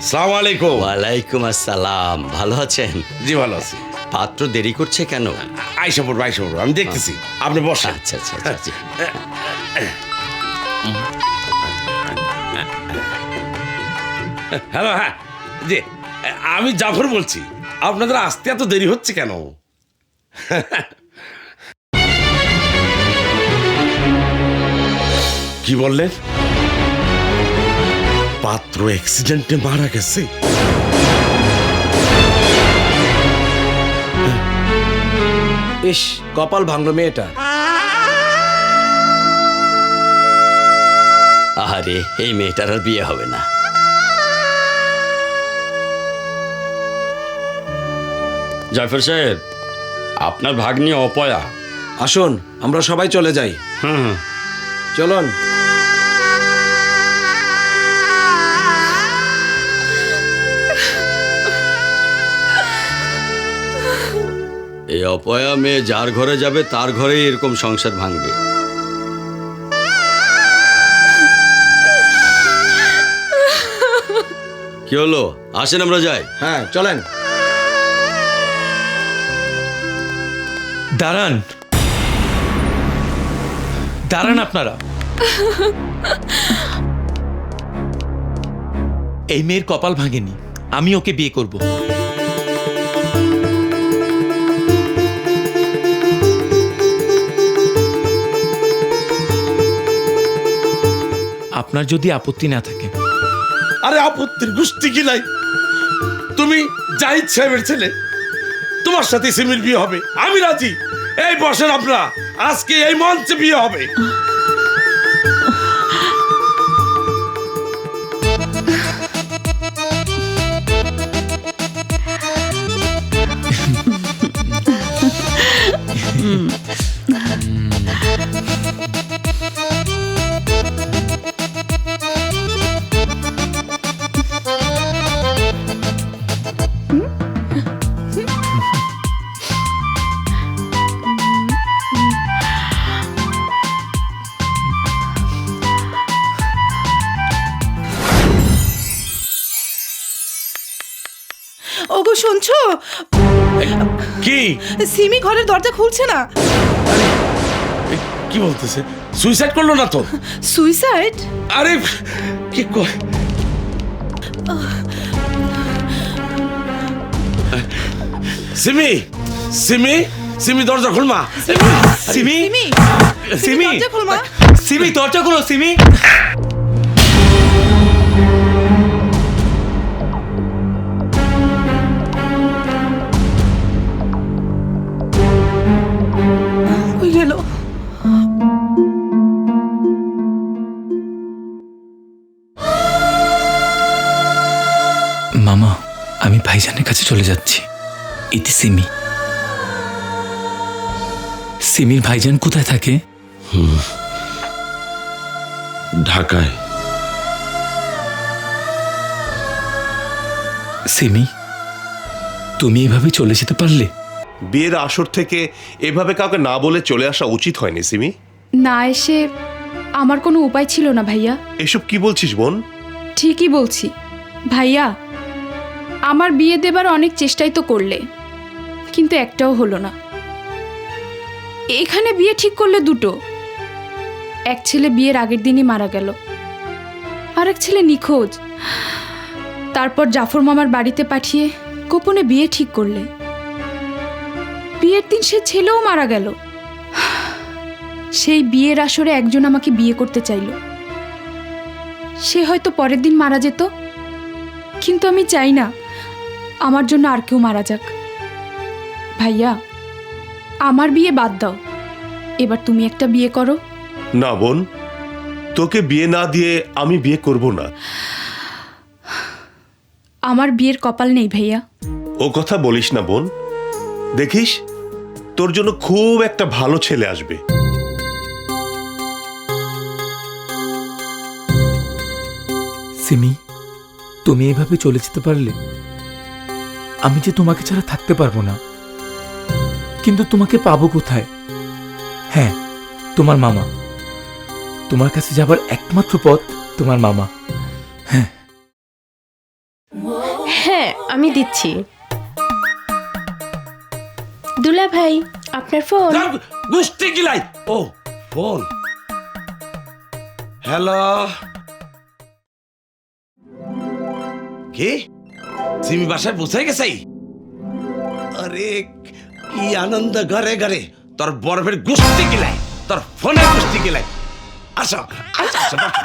সালাম আলাইকুম। ওয়ালাইকুম আসসালাম। ভালো আছেন? জি ভালো আছি। পাত্র দেরি করছে কেন? আইসা পড়বো, আমি দেখতেছি। আপনি বসেন। আচ্ছা আচ্ছা আচ্ছা। হ্যালো, হ্যাঁ যে আমি জাফর বলছি। আপনাদের আসতে এত দেরি হচ্ছে কেন? কি বললেন? পাত্র অ্যাক্সিডেন্টে মারা গেছে? ইস, কপাল ভাঙলো মেয়েটা। আরে এই মেয়েটার আর বিয়ে হবে না। জাফর সাহেব, আপনার ভাগ্নি অপয়া। আসুন আমরা সবাই চলে যাই। হুম, চলুন। এই অপয়া মেয়ে যার ঘরে যাবে তার ঘরেই এরকম সংসার ভাঙবে। কি হলো, আসেন আমরা যাই। হ্যাঁ চলেন। দাঁড়ান দাঁড়ান আপনারা। এই মেয়ের কপাল ভাঙেনি, আমি ওকে বিয়ে করব। আপনার যদি আপত্তি না থাকে। আরে আপত্তির গুষ্টি কি নাই? তুমি জাহিদ সাহেবের ছেলে, তোমার সাথে সিমির বিয়ে হবে, আমি রাজি। এই বসেন আপনারা, আজকে এই মঞ্চে বিয়ে হবে। ওগো শুনছো? কি? সিমি ঘরের দরজা খুলছে না। কি বলতেছে? সুইসাইড করলো না তো? সুইসাইড? আরে কি কয়? সিমি, সিমি, সিমি দরজা খোল মা। সিমি, সিমি, দরজা খোল মা। সিমি দরজা খোলো। সিমি, গেল। মামা, আমি ভাইজানের কাছে চলে যাচ্ছি। ইতি সিমি। সিমির ভাইজান কোথায় থাকে? ঢাকায়। সিমি, তুমি এভাবে চলে যেতে পারলে? বিয়ের আসর থেকে এভাবে কাউকে না বলে চলে আসা উচিত হয়নি সিমি। না এসে আমার কোনো উপায় ছিল না ভাইয়া। এসব কি বলছিস বোন? ঠিকই বলছি ভাইয়া। আমার বিয়ে দেবার অনেক চেষ্টাই তো করলে, কিন্তু একটাও হলো না। এখানে বিয়ে ঠিক করলে দুটো। এক ছেলে বিয়ের আগের দিনই মারা গেল, আর এক ছেলে নিখোঁজ। তারপর জাফর মামার বাড়িতে পাঠিয়ে গোপনে বিয়ে ঠিক করলে। বিয়ের দিন সে ছেলেও মারা গেল। সেই বিয়ের আসরে একজন আমাকে বিয়ে করতে চাইল। সে হয়তো পরের দিন মারা যেত, কিন্তু আমি চাই না আমার জন্য আর কেউ মারা যাক। ভাইয়া, আমার বিয়ে বাদ দাও, এবার তুমি একটা বিয়ে করো। না বোন, তোকে বিয়ে না দিয়ে আমি বিয়ে করব না। আমার বিয়ের কপাল নেই ভাইয়া। ও কথা বলিস না বোন। দেখিস তোর জন্য খুব একটা ভালো ছেলে আসবে। সিমি, তুমি এভাবে চলে যেতে পারলে? আমি যে তোমাকে ছাড়া থাকতে পারবো না, কিন্তু তোমাকে পাবো কোথায়? হ্যাঁ, তোমার মামা। তোমার কাছে যাবার একমাত্র পথ তোমার মামা। হ্যাঁ হ্যাঁ, আমি দিচ্ছি। দুলা ভাই, আপনার ফোন। গুষ্টি গিলাই। ও ফোন। হ্যালো। কে সিমি বাসায় পৌঁছে গেছে? আরে কি আনন্দ ঘরে ঘরে, তোর বরফের গোষ্ঠী গিলাই, তোর ফোনের গোষ্ঠী গিলাই। আসো আসো, আসো, বসো।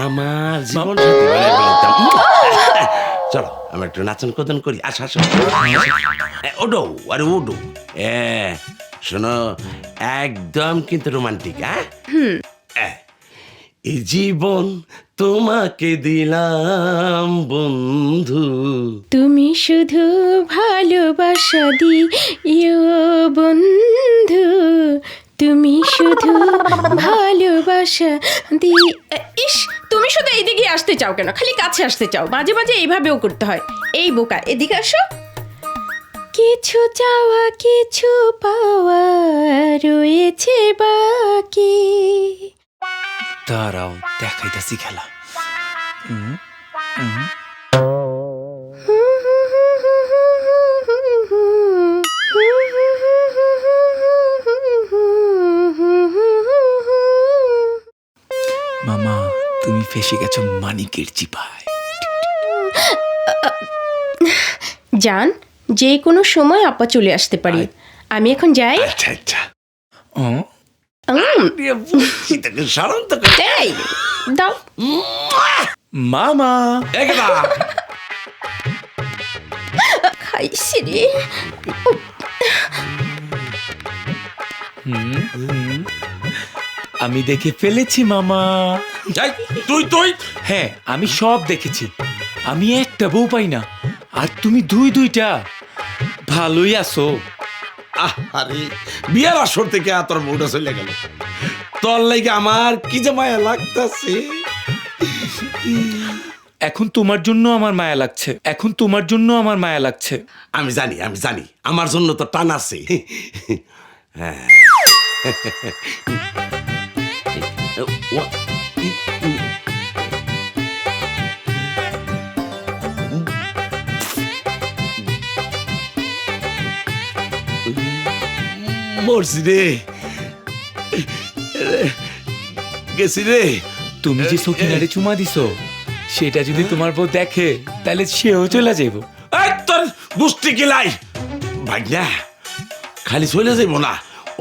আমার জীবন সাথী বলে বলতাম। চলো আমরা একটু নাচন কোদন করি। আসো আসো, ওডো আরে ওডো। শোনো, একদম কিন্তু রোমান্টিক। হ্যাঁ, এই জীবন তোমাকে দিলাম বন্ধু, তুমি শুধু ভালোবাসা দিও বন্ধু, তুমি শুধু ভালোবাসা ইস, তুমি শুধু এইদিকে আসতে চাও কেন? খালি কাছে আসতে চাও, মাঝে মাঝে এইভাবেও করতে হয়। এই বোকা, এদিকে আসো। কিছু চাওয়া কিছু পাওয়া রয়েছে বাকি। দাঁড়াও, দেখাইতাছি খেলা। মামা, তুমি ফেসে গেছো মানিকের চিপায়। জান, যে কোনো সময় আপা চলে আসতে পারি। আমি এখন যাই। আচ্ছা আচ্ছা, এই, দাও মামা। খাইছি রে। আমি দেখে ফেলেছি মামা। তুই তুই হ্যাঁ, আমি সব দেখেছি। আমি একটা বউ পাই না, আর তুমি দুইটা। ভালোই আছো? আরে বিয়ার আসর থেকে তোর বউটা চলে গেল, তোর লাগে আমার কি যে মায়া লাগতাছে। এখন তোমার জন্য আমার মায়া লাগছে, এখন তোমার জন্য আমার মায়া লাগছে। আমি জানি, আমি জানি, আমার জন্য তো টান আছে। হ্যাঁ, মরছি রে, গেছি রে। তুমি যে সখিনারে চুমা দিছো, সেটা যদি তোমার বউ দেখে, তাহলে সেও চলে যাইব। তোর গোষ্ঠী গিলাই ভাই না, খালি চলে যাইব না,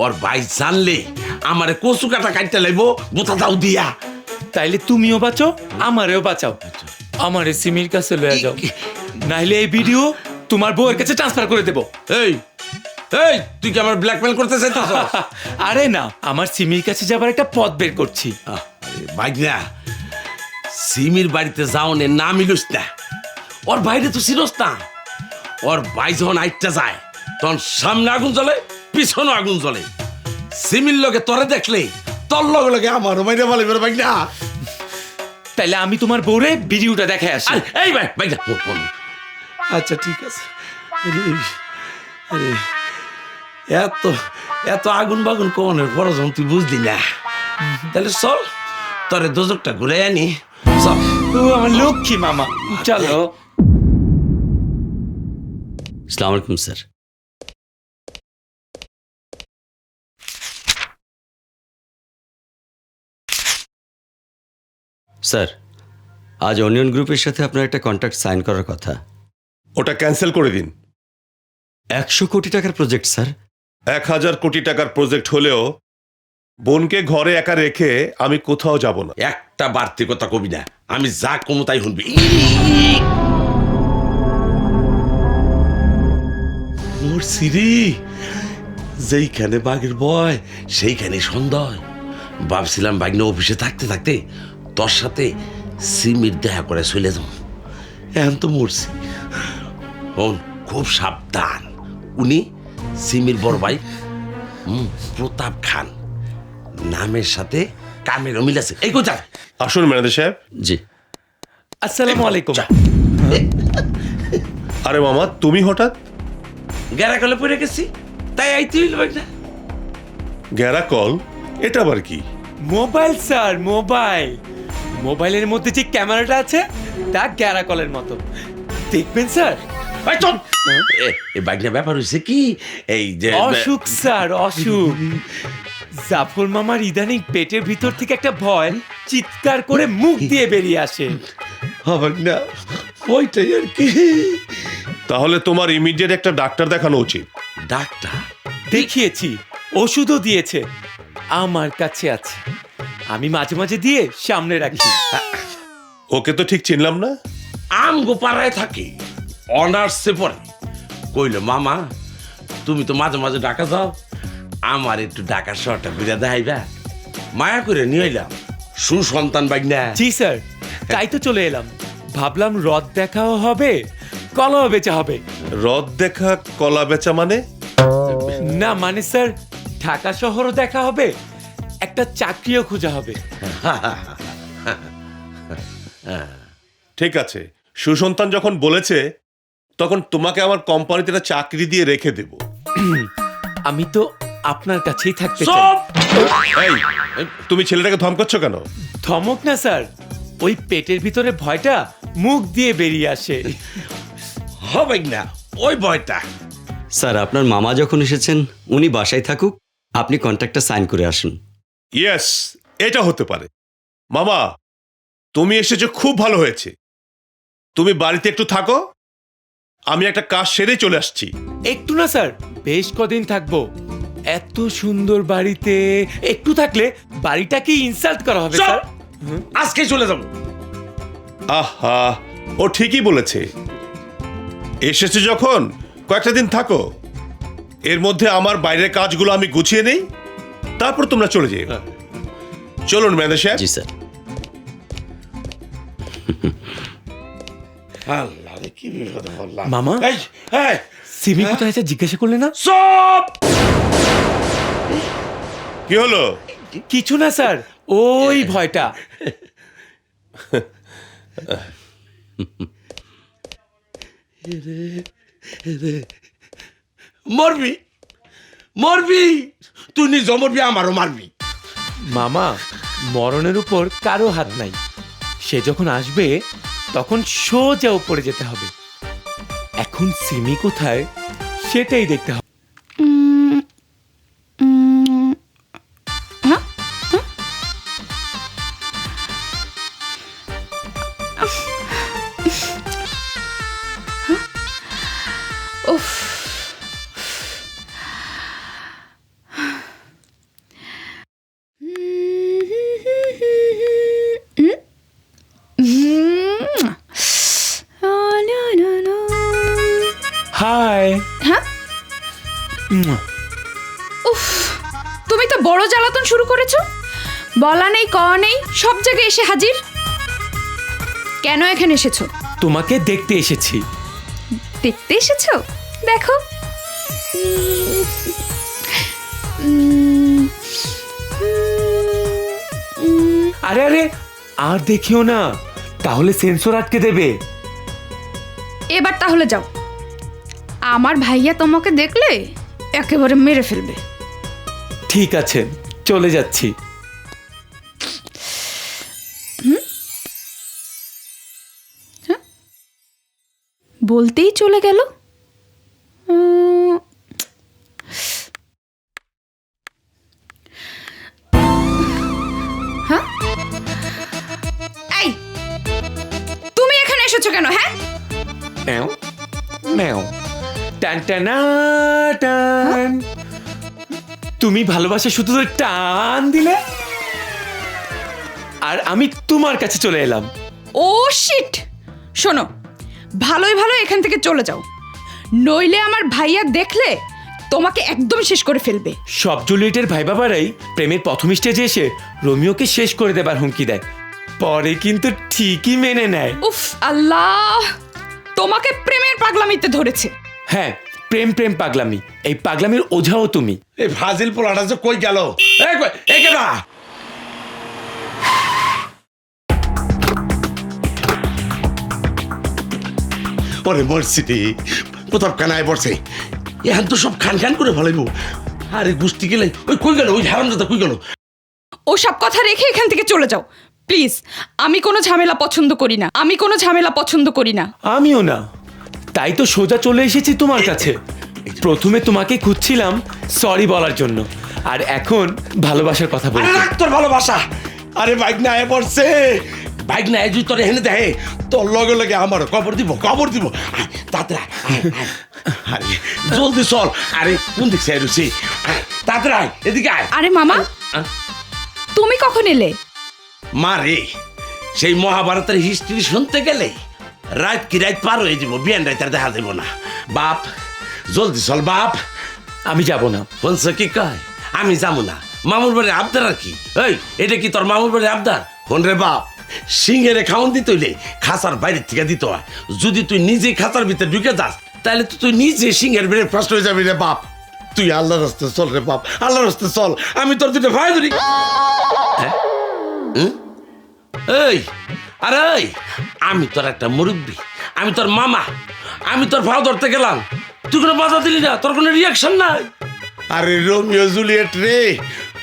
ওর ভাই জানলে আমারে কচু কাটা কাটতে লাইব বোতা দাও দিয়া। তাইলে তুমিও বাঁচো, আমারেও বাঁচাও। আমারে সিমির কাছে লয়ে যাও, নাইলে এই ভিডিও তোমার বউয়ের কাছে ট্রান্সফার করে দেব। এই এই, তুই কি আমার ব্ল্যাকমেল করতে চাইতেছ? আরে না, আমার সিমির কাছে যাবার একটা পথ বের করছি। ভাই না, সিমির বাড়িতে যাওনের না মিলুস না, ওর বাইরে তো ছিলস না। ওর ভাই যখন আইটটা যায়, তখন সামনে আগুন জ্বলে, পিছনে আগুন জ্বলে। সিমির লগে তোরে দেখলে তোর লগে লগে আমারও মাইরে বলে ভাই না। তাইলে আমি তোমার বউরে ভিডিওটা দেখে আসি। এই ভাই ভাই না, আচ্ছা ঠিক আছে। আরে এত এত আগুন বাগুন কনের পর যখন তুই বুঝলি না, তাহলে চল তোরে দোজকটা ঘুরে আনি। চল। ও আমার লক্ষ্মী মামা, চলো। আসসালামু আলাইকুম স্যার। স্যার, আজ অনিয়ন গ্রুপের সাথে আপনার একটা কন্ট্রাক্ট সাইন করার কথা। ওটা ক্যান্সেল করে দিন। 100 কোটি টাকার প্রজেক্ট স্যার। 1000 কোটি টাকার প্রজেক্ট হলেও বোনকে ঘরে একা রেখে আমি কোথাও যাব না। একটা বাড়তি কথা কবি না, আমি যা কমু তাই শুনবি। মোর সিরি, যেইখানে বাঘের ভয় সেইখানে সন্দেহ। ভাবছিলাম বাঘ অফিসে থাকতে থাকতে তোর সাথে সিমির দেখা করে চলে যাও, এখন তো মরছি। খুব সাবধান, উনি সিমির বড় ভাই প্রতাপ খান, নামের সাথে কামের মিল আছে। এই কোথা আসুন ম্যানেজার সাহেব। জি, আসসালামু আলাইকুম। আরে মামা, তুমি হঠাৎ? গেরা কলে পড়ে গেছি, তাই আইতে হইল না। গ্যারা কল? এটা আবার কি? Mobile sir, mobile. মোবাইলের মধ্যে যে ক্যামেরাটা আছে তা গ্যারা কলের মতো, দেখবেন স্যার। এই বাইকটা ব্যাপার হয়েছে কি, এই যে অসুখ স্যার, অসুখ। জাফর মামার ইদানিং পেটের ভিতর থেকে একটা ভয় চিৎকার করে মুখ দিয়ে বেরিয়ে আসে। হবে না, ওইটাই আর কি। তাহলে তোমার ইমিডিয়েট একটা ডাক্তার দেখানো উচিত। ডাক্তার দেখিয়েছি, ওষুধও দিয়েছে, আমার কাছে আছে, আমি মাঝে মাঝে দিয়ে সামনে রাখি। ওকে তো ঠিক চিনলাম না। আমগো পাড়ায় থাকি, অনার্সে পড়ে। কইলে মামা তুমি তো মাঝে মাঝে ঢাকা যাও, আমার একটু ঢাকা শহরটা ঘুরে দেখাইবা। মায়া করে নিয়ে এলাম, সুসন্তান বাগনা। জি স্যার, তাই তো চলে এলাম। ভাবলাম হ্রদ দেখাও হবে, কলাও বেচা হবে। হ্রদ দেখা কলা বেচা মানে? না মানে স্যার, ঢাকা শহরও দেখা হবে, একটা চাকরিও খোঁজা হবে। ঠিক আছে, সুসন্তান যখন বলেছে তখন তোমাকে আমার কোম্পানিতে একটা চাকরি দিয়ে রেখে দেব। আমি তো আপনার কাছেই থাকতে চাই। চুপ! এই, তুমি ছেলেটাকে ধমকাচ্ছ কেন? ধমক না স্যার, ওই পেটের ভিতরে ভয়টা মুখ দিয়ে বেরিয়ে আসে। হবে না ওই ভয়টা। স্যার, আপনার মামা যখন এসেছেন উনি বাসায় থাকুক, আপনি কন্ট্রাক্টটা সাইন করে আসুন। ইয়েস, এটা হতে পারে। মামা, তুমি এসেছো, খুব ভালো হয়েছে। তুমি বাড়িতে একটু থাকো, আমি একটা কাজ সেরে চলে আসছি। একটু না স্যার, বেশ কদিন থাকবো। এত সুন্দর বাড়িতে একটু থাকলে বাড়িটাকে ইনসাল্ট করা হবে স্যার। আজকে চলে যাব। আহা, ও ঠিকই বলেছে। এসেছে যখন কয়েকটা দিন থাকো, এর মধ্যে আমার বাইরের কাজগুলো আমি গুছিয়ে নেই, তারপর তোমরা চলে যাই। চলুন ম্যানেজার সাহেব। জি স্যার। কি বিপদে পড়লাম। মামা, সিমি কোথায় আছে জিজ্ঞাসা করলে না? সব কি হলো? কিছু না স্যার, ওই ভয়টা। মরবি মরবি, তুই নিজ মরবি, আমারও মারবি। মামা, মরণের উপর কারো হাত নাই। সে যখন আসবে তখন সোজা উপরে যেতে হবে। এখন সিমি কোথায় সেটাই দেখতে হবে। উফ, হাই। হ্যাঁ, উফ, তুমি তো বড় জ্বালাতন শুরু করেছো। বলা নেই কওয়া নেই, সব জায়গায় এসে হাজির। কেন এখানে এসেছো? তোমাকে দেখতে এসেছি। দেখতে এসেছো? দেখো। আরে আরে, আর দেখিও না, তাহলে সেন্সর আটকে দেবে। এবার তাহলে যাও, আমার ভাইয়া তোমাকে দেখলে একেবারে মেরে ফেলবে। ঠিক আছে, চলে যাচ্ছি। বলতেই চলে গেল। হ্যাঁ, এই, তুমি এখানে এসেছো কেন? হ্যাঁ, ম্যাও ম্যাও, টান টানা টান। তুমি ভালোবাসা শুধু তো টান দিলে, আর আমি তোমার কাছে চলে এলাম। ও শিট! শোনো, ভালোই ভালো এখান থেকে চলে যাও, নইলে আমার ভাইয়া দেখলে তোমাকে একদম শেষ করে ফেলবে। সব জুলিয়েটের ভাই বাবারাই প্রেমের প্রথম স্টেজে এসে রোমিওকে শেষ করে দেবার হুমকি দেয়, পরে কিন্তু ঠিকই মেনে নেয়। উফ আল্লাহ, তোমাকে প্রেমের পাগলামিতে ধরেছে। হ্যাঁ, প্রেম প্রেম পাগলামি, এই পাগলামির ওঝাও তুমি। এই ফাজিল পোলাটা যে কই গেল? একেবা পরে মরছি রে, প্রতাপ কানায় পড়ছে। এখন তো সব খান খান করে ফেলাইব। আরে গুষ্টি গেলে ওই কই গেল, ওই হারামজাদা কই গেল? ও সব কথা রেখে এখান থেকে চলে যাও প্লিজ। আমি কোনো ঝামেলা পছন্দ করি না, আমি কোনো ঝামেলা পছন্দ করি না। আমিও না, তাই তো সোজা চলে এসেছি তোমার কাছে। প্রথমে তোমাকে খুঁজছিলাম সরি বলার জন্য, আর এখন ভালোবাসার কথা বলছি। তোর ভালোবাসা, আরে বাইক না পড়ছে, বাইক না তুই তোর হেনে দেহে তোর লগে লগে আমার কবর দিব আয়, তাড়াতাড়ি আয়, আয়, আরে জলদি চল আরে কোন দিক সাইড রুচি তাড়াতাড়ি আয়, এদিকে আয়। আরে মামা তুমি কখন এলে? মারে সেই মহাভারতের হিস্ট্রি শুনতে গেলে রাত কি রাত পার হয়ে যাব, বিয়ান রাত আর দেখা দেব না। বাপ জলদি চল বাপ। আমি যাব না। বলছো কি কয় আমি যাবো না? মামুর বাড়ির আবদার আর কি? এই এটা কি তোর মামুর বাড়ির আবদার? হন রে বাপ, সিংহেরে খাওয়ান দিতে হইলে খাঁচার বাইরের থেকে দিতে হয়। যদি তুই নিজেই খাঁচার ভিতরে ঢুকে যাস তাহলে তো তুই নিজে সিংহের ব্রেকফাস্ট হয়ে যাবি রে বাপ। তুই আল্লাহর রাস্তায় চল রে বাপ, আল্লাহর রাস্তায় চল। আমি তোর দুটো ভাই ধরি। এই আরে এই, আমি তোর একটা মুরব্বী, আমি তোর মামা, আমি তোর ভাও ধরতে গেলাম, তুই কোনো বাধা দিলি না, তোর কোনো রিয়াকশন নাই। আরে রোমিও জুলিয়েট রে,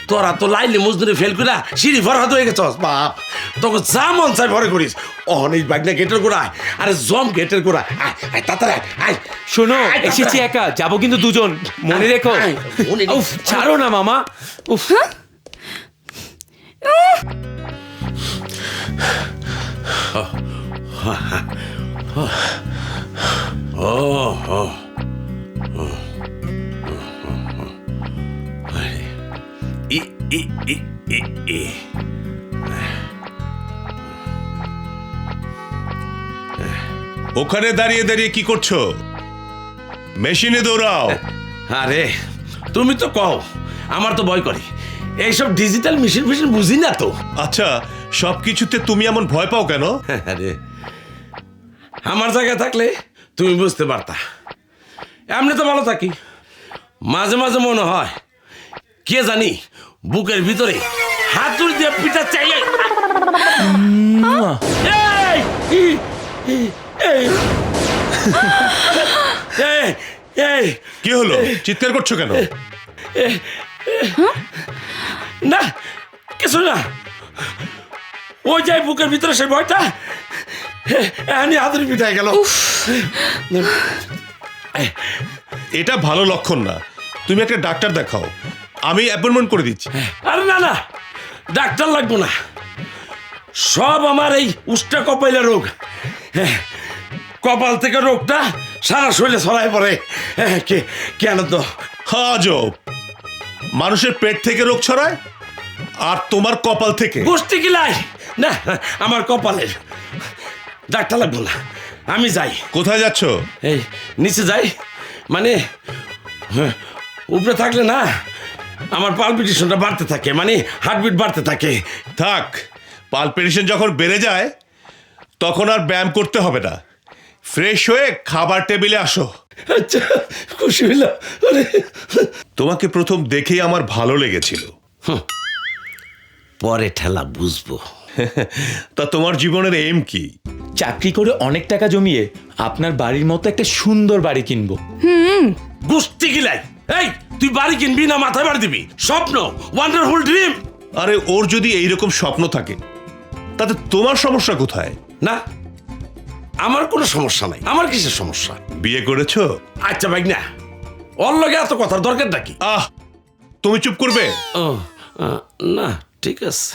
তোরা তো লাইলে মজদুরে ফেল করে সিঁড়ি ফরহাদ হয়ে গেছস বাপ। তোকে যা মন চাই ভরে করিস। অনেক বাগনা গেটের গোড়ায়, আরে জম গেটের গোড়ায়। আয় আয় তাড়াতাড়ি আয়। শোনো এসেছি একা, যাবো কিন্তু দুজন, মনে রেখো। উফ ছাড়ো না মামা। উফ ওখানে দাঁড়িয়ে দাঁড়িয়ে কি করছো? মেশিনে দৌড়াও। আরে তুমি তো কও, আমার তো ভয় করে এইসব ডিজিটাল মেশিন ফিশিন বুঝি না তো। আচ্ছা সবকিছুতে তুমি এমন ভয় পাও কেন? আরে আমার জায়গায় থাকলে তুমি বুঝতে পারতা। এমনি তো ভালো থাকি, মাঝে মাঝে মনে হয় কে জানি বুকের ভিতরে হাতুড়ি দিয়ে পিঠা চাই। কি হলো, চিৎকার করছো কেন? না কিছু না, ওই যাই বুকের ভিতরে সেই ভয়টা হাতুড়ি পিঠায় গেল। এটা ভালো লক্ষণ না, তুমি একটা ডাক্তার দেখাও, আমি অ্যাপয়েন্টমেন্ট করে দিচ্ছি। আরে না না, ডাক্তার লাগবো না, সব আমার এই উষ্টা কপাইলা রোগ। কপাল থেকে রোগটা সারা শরীরে ছড়াই পড়ে। কেন তো আজব, মানুষের পেট থেকে রোগ ছড়ায় আর তোমার কপাল থেকে? গোষ্ঠী গিলাই না, আমার কপালের। ডাক্তার লাগবো না, আমি যাই। কোথায় যাচ্ছ? এই নিচে যাই, মানে উপরে থাকলে না আমার পালপিটেশনটা বাড়তে থাকে, মানে হার্টবিট বাড়তে থাকে। থাক, পালপিটেশন যখন বেড়ে যায় তখন আর ব্যায়াম করতে হবে না, ফ্রেশ হয়ে খাবার টেবিলে আসো। আচ্ছা খুশি হইলাম। তোমাকে প্রথম দেখেই আমার ভালো লেগেছিল। পরে ঠেলা বুঝবো। তা তোমার জীবনের এম কি? চাকরি করে অনেক টাকা জমিয়ে আপনার বাড়ির মতো একটা সুন্দর বাড়ি কিনবো। গোষ্ঠী গিলাই, এই তুই বাড়ি কিনবি না মাথায় বাড়ি দিবি? স্বপ্ন, ওয়ান্ডারফুল ড্রিম। আরে ওর যদি এইরকম স্বপ্ন থাকে তাতে তোমার সমস্যা কোথায়? না আমার কোনো সমস্যা নাই। আমার কিসের সমস্যা? বিয়ে করেছো? আচ্ছা ভাই না, ওর লগে এত কথার দরকারটা কি? তুমি চুপ করবে? না ঠিক আছে।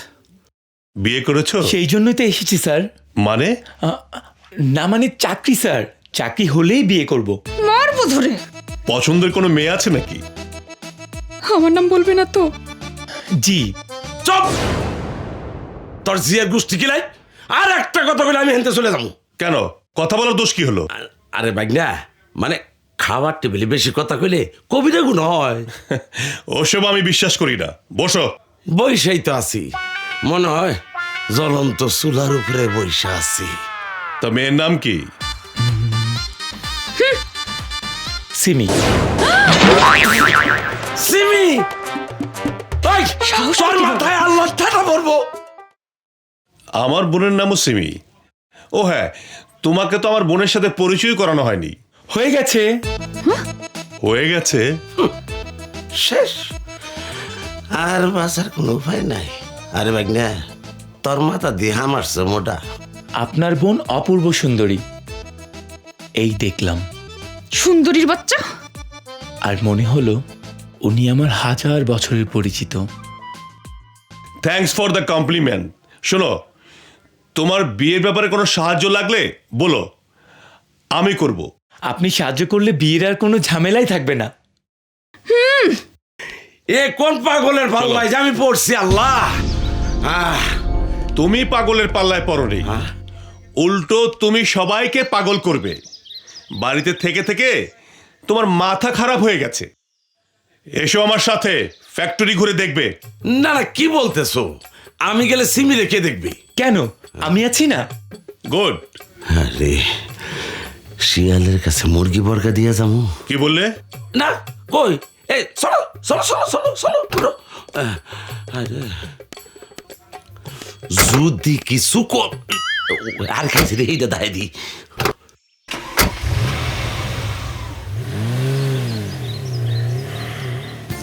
বিয়ে করেছো? সেই জন্যই তো এসেছি স্যার। মানে? না মানে চাকরি স্যার, চাকরি হলেই বিয়ে করব। মারবো ধরে। পছন্দের কোনো মেয়ে আছে নাকি? আমার নাম বলবে না তো? জি। চুপ, তোর জিয়ার গোষ্ঠী গিলাই আর একটা কথা বলে আমি হেনতে চলে যাবো। কেন, কথা বলার দোষ কি হলো? আরে ভাই না, মানে খাবার টেবিলে বেশি কথা কইলে কবিতা গুণ হয়। ওসব আমি বিশ্বাস করি না। বসো। বৈশাই তো আছি, মনে হয় জ্বলন্ত চুলার উপরে বৈশা আছি। তা মেয়ের নাম কি? সিমি। সিমি? তোর মাথায় আল্লাহ ঠাটা পড়বো। আমার বোনের নামও সিমি। ও হ্যাঁ, তোমাকে তো আমার বোনের সাথে পরিচয় করানো হয়নি। হয়ে গেছে। হয়ে গেছে? শেষ, আর বাঁচার কোনো উপায় নাই। আরে ভাই না, তোর মাথা দিয়ে হামারছে মোটা। আপনার বোন অপূর্ব সুন্দরী, এই দেখলাম। সুন্দরীর বাচ্চা। আর মনে হলো উনি আমার 1000 বছরের পরিচিত। Thanks for the compliment. শোনো, তোমার বিয়ের ব্যাপারে কোনো সাহায্য লাগলে বলো, আমি করব। আপনি সাহায্য করলে বিয়ের আর কোনো ঝামেলাই থাকবে না। এ কোন পাগলের পাল্লায় যে আমি পড়ছি আল্লাহ! তুমি পাগলের পাল্লায় পড়নি, উল্টো তুমি সবাইকে পাগল করবে। বাড়িতে থেকে থেকে তোমার মাথা খারাপ হয়ে গেছে। এসো আমার সাথে, ফ্যাক্টরি ঘুরে দেখবে। না না, কি বলতেছো? আমি গেলে সিমি রেখে দেখবি কেন? আমি আছি না। গুড। আরে শিয়ালের কাছে মুরগি বর্গা দিয়া যাবো। কি বললে? না কই, এই চলো চলো চলো চলো চলো চলো। যদি কিছু আর খাইছি রে, এইটা দায় দি।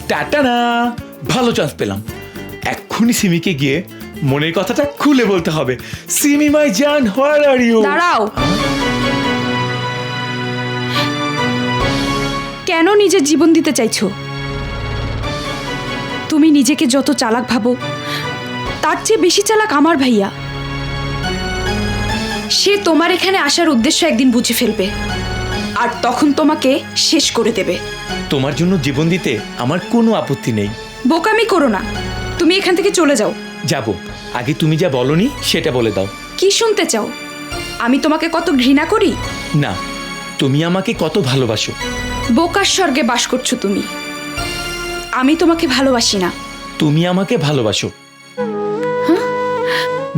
টাটা না, ভালো চান্স পেলাম। এক্ষুনি সিমিকে গিয়ে মনের কথাটা খুলে বলতে হবে। সিমি মাই জান, হোয়ার আর ইউ? দাঁড়াও। কেন নিজের জীবন দিতে চাইছো? তুমি নিজেকে যত চালাক ভাবো, তার চেয়ে বেশি চালাক আমার ভাইয়া। সে তোমার এখানে আসার উদ্দেশ্য একদিন বুঝে ফেলবে, আর তখন তোমাকে শেষ করে দেবে। তোমার জন্য জীবন দিতে আমার কোনো আপত্তি নেই। বোকামি করো না, তুমি এখান থেকে চলে যাও। যাব, আগে তুমি যা বলনি সেটা বলে দাও। কি শুনতে চাও? আমি তোমাকে কত ঘৃণা করি? না, তুমি আমাকে কত ভালোবাসো। বোকার স্বর্গে বাস করছো তুমি। আমি তোমাকে ভালোবাসি না। তুমি আমাকে ভালোবাসো।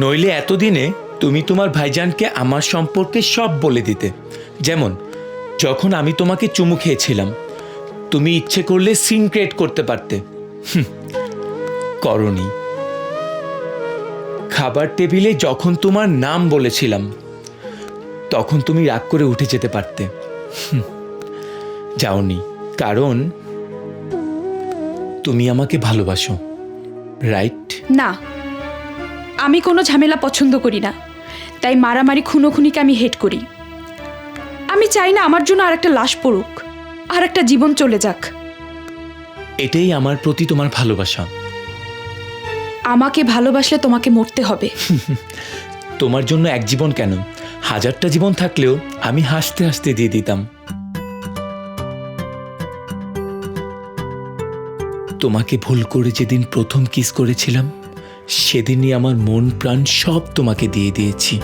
নইলে এতদিনে তুমি তোমার ভাইজানকে আমার সম্পর্কে সব বলে দিতে। যেমন যখন আমি তোমাকে চুমু খেয়েছিলাম, তুমি ইচ্ছে করলে সিন ক্রিয়েট করতে পারতে, করনি। খাবার টেবিলে যখন তোমার নাম বলেছিলাম, তখন তুমি রাগ করে উঠে যেতে পারতে, যাওনি। কারণ তুমি আমাকে ভালোবাসো, রাইট? না, আমি কোনো ঝামেলা পছন্দ করি না, তাই মারামারি খুনোখুনিকে আমি হেট করি। আমি চাই না আমার জন্য আর একটা লাশ পড়ুক, আর একটা জীবন চলে যাক। এটাই আমার প্রতি তোমার ভালোবাসা। আমাকে ভালোবাসলে তোমাকে মরতে হবে। তোমার জন্য এক জীবন কেন, 1000টা জীবন থাকলেও আমি হাসতে হাসতে দিয়ে দিতাম। তোমাকে ভুল করে যেদিন প্রথম কিস করেছিলাম, সেদিনই আমার মন প্রাণ সব তোমাকে দিয়ে দিয়েছি।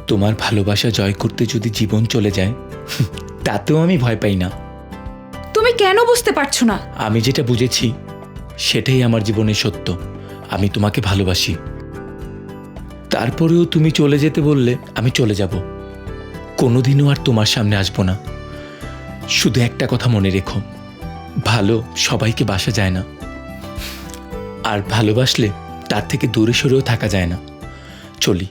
তোমার ভালোবাসা জয় করতে যদি জীবন চলে যায়, তাতেও আমি ভয় পাই না। তুমি কেন বুঝতে পারছো না? আমি যেটা বুঝেছি সেটাই আমার জীবনের সত্য। আমি তোমাকে ভালোবাসি। তারপরেও তুমি চলে যেতে বললে আমি চলে যাব। কোনোদিনও আর তোমার সামনে আসবো না। শুধু একটা কথা মনে রেখো, ভালো সবাইকে বাসা যায় না, আর ভালোবাসলে তার থেকে দূরে সরেও থাকা যায় না। চলি।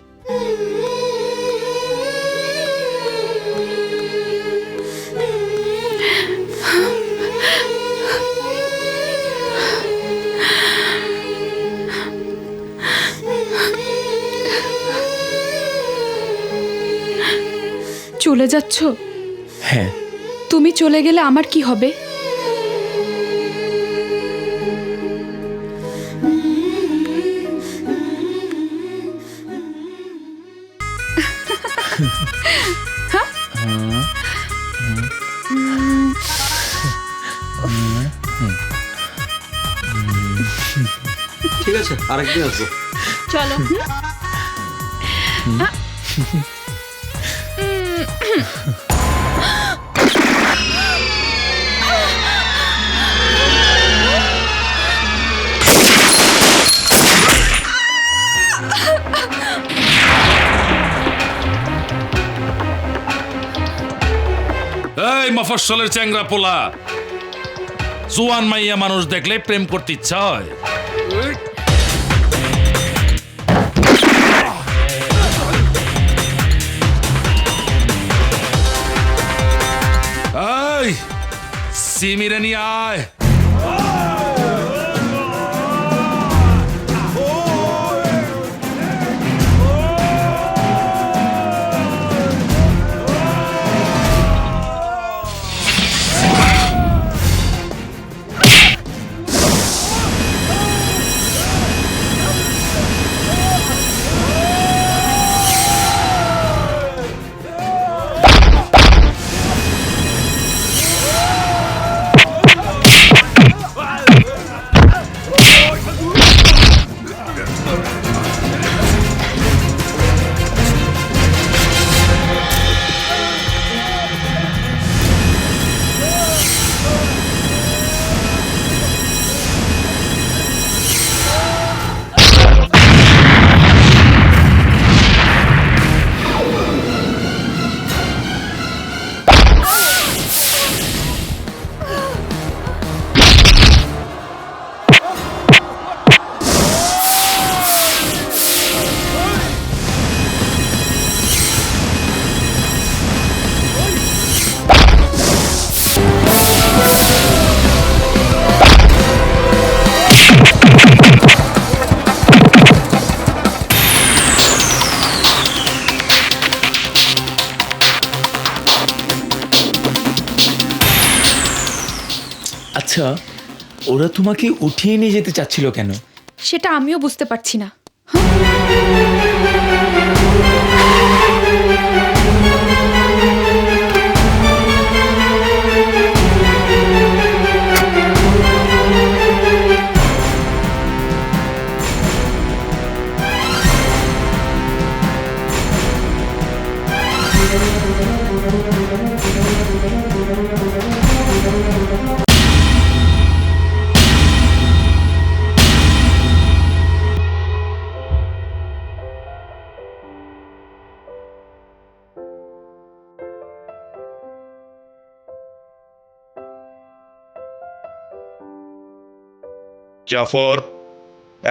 চলে যাচ্ছ? হ্যাঁ। তুমি চলে গেলে আমার কি হবে? ঠিক আছে, আরেকদিন আসবো। চলো। এই মফস্বলের চ্যাংরা পোলা, জোয়ান মাইয়া মানুষ দেখলে প্রেম করতে ইচ্ছা হয়। এই সিমিরে নিয়ে আয়। আচ্ছা, ওরা তোমাকে উঠিয়ে নিয়ে যেতে চাচ্ছিল কেন? সেটা আমিও বুঝতে পারছি না। জাফর,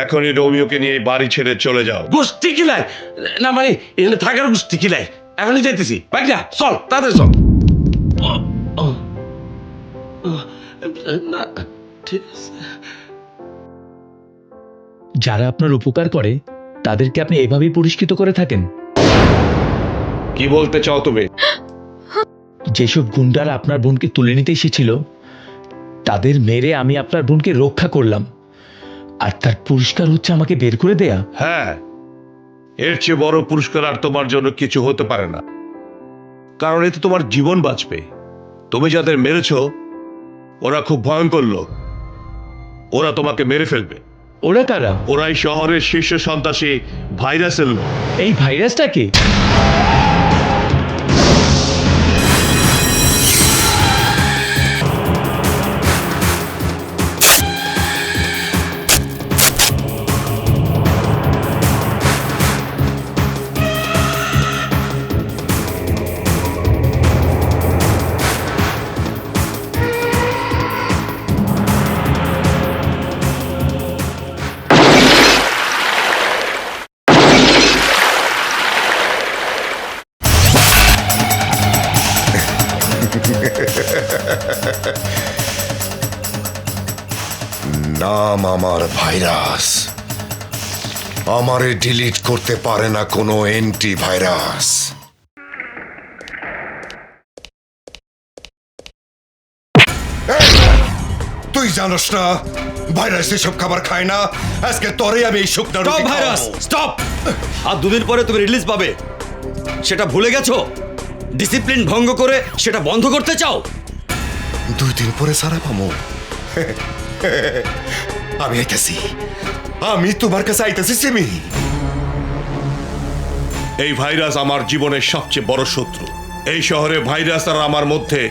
এখনই রোমিওকে নিয়ে বাড়ি ছেড়ে চলে যাও। গোষ্ঠী কিলাই না মানে এখানে থাকার গোষ্ঠী কিলাই, এখনই যাইতেছি। বাইকটা চল, তাড়াতাড়ি চল। না ঠিক আছে। যারা আপনার উপকার করে তাদেরকে আপনি এভাবেই পুরস্কৃত করে থাকেন? কি বলতে চাও তুমি? যেসব গুন্ডারা আপনার বোনকে তুলে নিতে এসেছিল তাদের মেরে আমি আপনার বোনকে রক্ষা করলাম, আর তার পুরস্কার হচ্ছে আমাকে বের করে দেয়া? হ্যাঁ, এর চেয়ে বড় পুরস্কার আর তোমার জন্য কিছু হতে পারে না, কারণ এতে তোমার জীবন বাঁচবে। তুমি যাদের মেরেছ ওরা খুব ভয়ঙ্কর লোক, ওরা তোমাকে মেরে ফেলবে। ওরা কারা? ওরাই শহরের শীর্ষ সন্ত্রাসী ভাইরাসের লোক। এই ভাইরাসটা কি? নাম আমার ভাইরাস, আমারে ডিলিট করতে পারে না কোনো অ্যান্টি ভাইরাস। তুই জানোস না ভাইরাস এসব খাবার খায় না? আজকে তোরে আমি এই শুকনো রুটি খাওয়াবো। Virus stop. আর দুদিন পরে তুমি রিলিজ পাবে, সেটা ভুলে গেছো? ডিসিপ্লিন ভঙ্গ করে সেটা বন্ধ করতে চাও? 2 দিন পরে সারা পামো। আমি আইতাছি, আমি তোমার কাছে আইতাছি সিমি। এই ভাইরাস আমার জীবনের সবচেয়ে বড় শত্রু। এই শহরে ভাইরাস আর আমার মধ্যে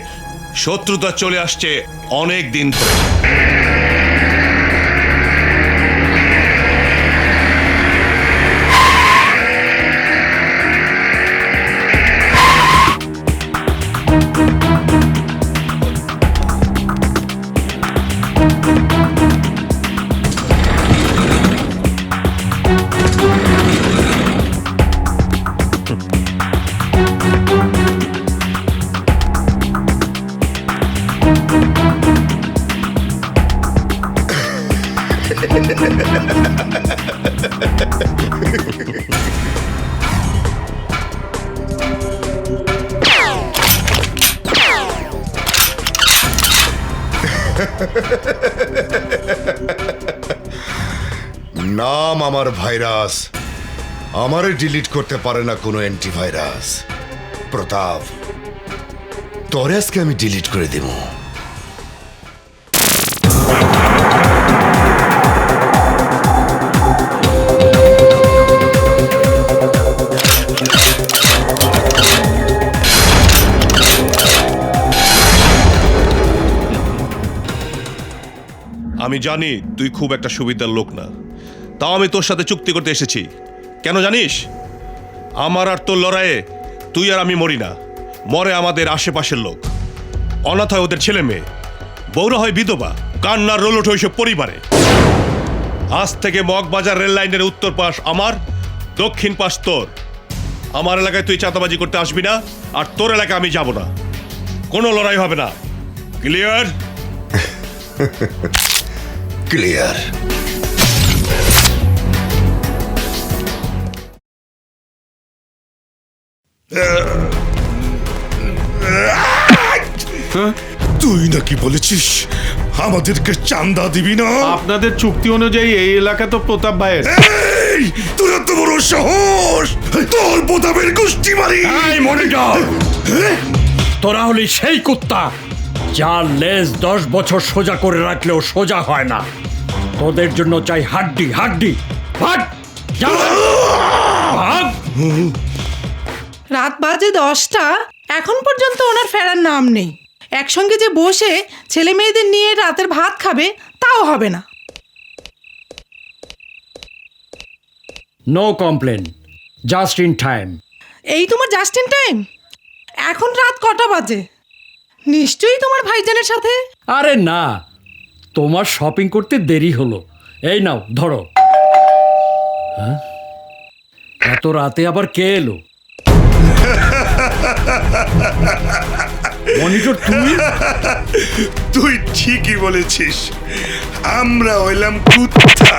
শত্রুতা চলে আসছে অনেক দিন ধরে। নাম আমার ভাইরাস, আমারে ডিলিট করতে পারে না কোনো অ্যান্টিভাইরাস। প্রতাপ, তোরে আজকে আমি ডিলিট করে দেব। আমি জানি তুই খুব একটা সুবিধার লোক না, তাও আমি তোর সাথে চুক্তি করতে এসেছি। কেন জানিস? আমার আর তোর লড়াইয়ে তুই আর আমি মরি না, মরে আমাদের আশেপাশের লোক। অনাথ হয় ওদের ছেলে মেয়ে, বউরা হয় বিধবা, কান্নার রোল ওঠে ওইসব পরিবারে। আজ থেকে মগবাজার রেল লাইনের উত্তর পাশ আমার, দক্ষিণ পাশ তোর। আমার এলাকায় তুই চাঁদাবাজি করতে আসবি না, আর তোর এলাকায় আমি যাব না। কোনো লড়াই হবে না। ক্লিয়ার? ক্লিয়ার। তুই নাকি বলেছিস আমাদেরকে চান্দা দিবি না? আপনাদের চুক্তি অনুযায়ী এই এলাকা তো প্রতাপ ভাইয়ের। এই, তোর এত বড় সাহস! তোর প্রতাপের গোষ্ঠী মারি! এই মনিটর, তোরা হলি সেই কুত্তা যার লেজ 10 বছর সোজা করে রাখলেও সোজা হয় না। তোদের জন্য চাই হাড্ডি হাড্ডি। ভাগ! যা! ভাগ! রাত বাজে 10টা, এখন পর্যন্ত ওনার ফেরার নাম নেই। একসঙ্গে যে বসে ছেলে মেয়েদের নিয়ে রাতের ভাত খাবে তাও হবে না। No complain, just in time. এই তোমার জাস্ট ইন টাইম? এখন রাত কটা বাজে? নিশ্চয়ই তোমার ভাইজানের সাথে। আরে না, তোমার শপিং করতে দেরি হলো। এই নাও ধরো। হ্যাঁ, এত রাতে আবার কে এলো? মনিটর তুই? তুই ঠিকই বলেছিস, আমরা হইলাম কুত্তা।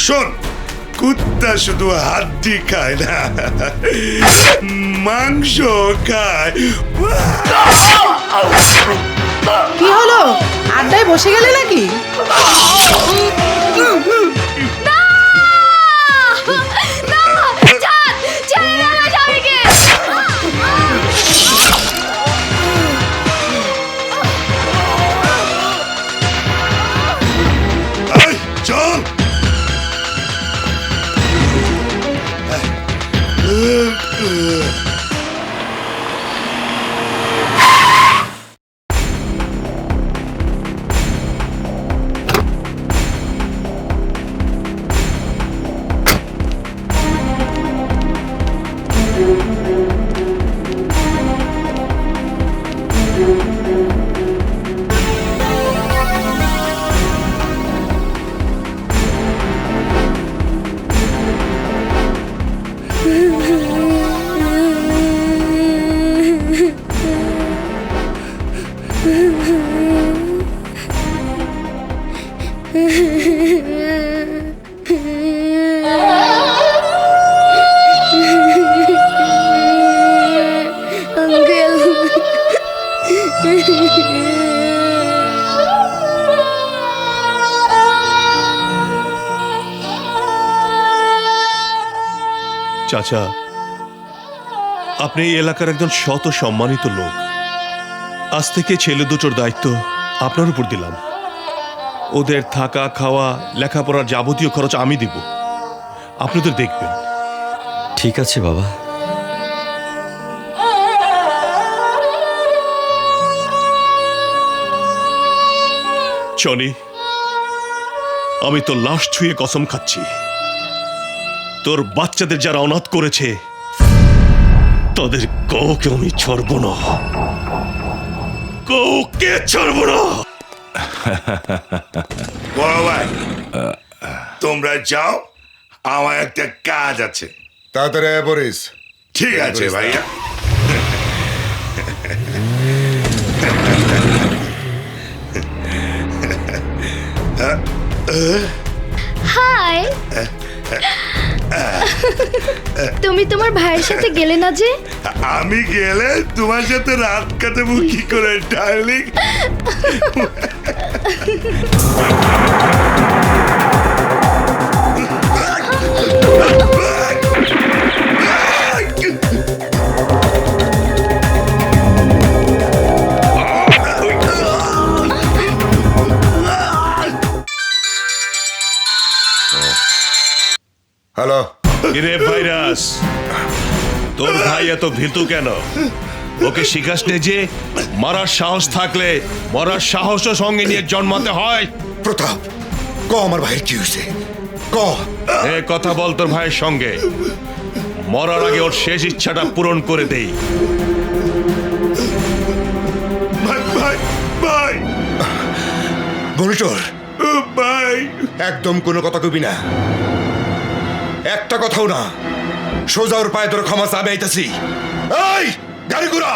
শোন, কুত্তা শুধু হাড্ডি খায় না, মাংস খায়। কি হলো, আড্ডায় বসে গেলে নাকি? চল। চাচা, আপনি এই এলাকার একজন শত সম্মানিত লোক। আজ থেকে ছেলে দুটোর দায়িত্ব আপনার উপর দিলাম। ওদের থাকা, খাওয়া, লেখাপড়ার যাবতীয় খরচ আমি দিব, আপনি তো দেখবেন। ঠিক আছে বাবা। চনি, আমি তো লাশ ছুঁয়ে কসম খাচ্ছি, তোর বাচ্চাদের যারা অনাথ করেছে তাদের কাউকে আমি ছাড়ব না, কাউকে ছাড়ব না। বড় ভাই, তোমরা যাও, আমার একটা কাজ আছে। তাড়াতাড়ি আয় পড়িস। ঠিক আছে ভাইয়া। হাই, তুমি তোমার ভাইয়ের সাথে গেলে না যে? আমি গেলে তোমার সাথে রাত কাটাবো কি করে ডার্লিং? হ্যালো। কিরে ভাইরাস, তোর ভাই এত ভীতু কেন? ওকে শিখাস নে যে মারার সাহস থাকলে মরার সাহসও সঙ্গে নিয়ে জন্মাতে হয়। প্রতাপ, ক আমার ভাইয়ের কি হয়েছে? ক। এ কথা বল তোর ভাইয়ের সঙ্গে, মরার আগে ওর শেষ ইচ্ছাটা পূরণ করে দেই। ভাই ভাই ভাই, মনিটর ভাই, একদম কোনো কথা কবি না, একটা কথাও না। সোজা ওর পায়ে তোর ক্ষমা চাবে আইতাছি। এই গাড়ি ঘোড়া।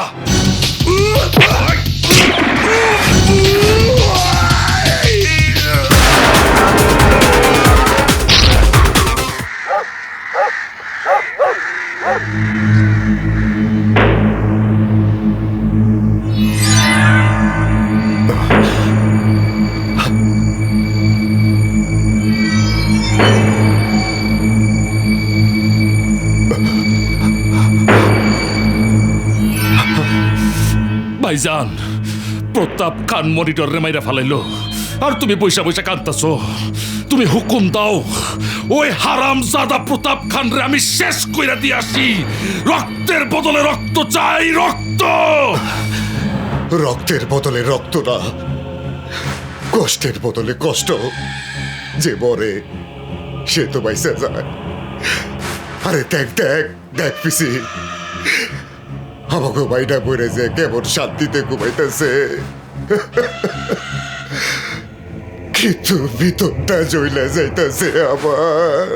ভাইজান, প্রতাপ খান মনিটর রে মাইরা ফালাইলো, আর তুমি পয়সা পয়সা কাঁদতাছো। তুমি হুকুম দাও, ওই হারামজাদা প্রতাপ খান রে আমি শেষ কইরা দিয়ে আসি। রক্তের বদলে রক্ত চাই, রক্ত। রক্তের বদলে রক্ত না, কষ্টের বদলে কষ্ট। যে মরে সে তো বাইসে যায়। আরে দেখ দেখ দেখ পিসি, আমাকে বাইটা পড়ে যে কেমন শান্তিতে ঘুমাইতেছে, কিন্তু ভিতরটা জ্বলে যাইতেছে আমার।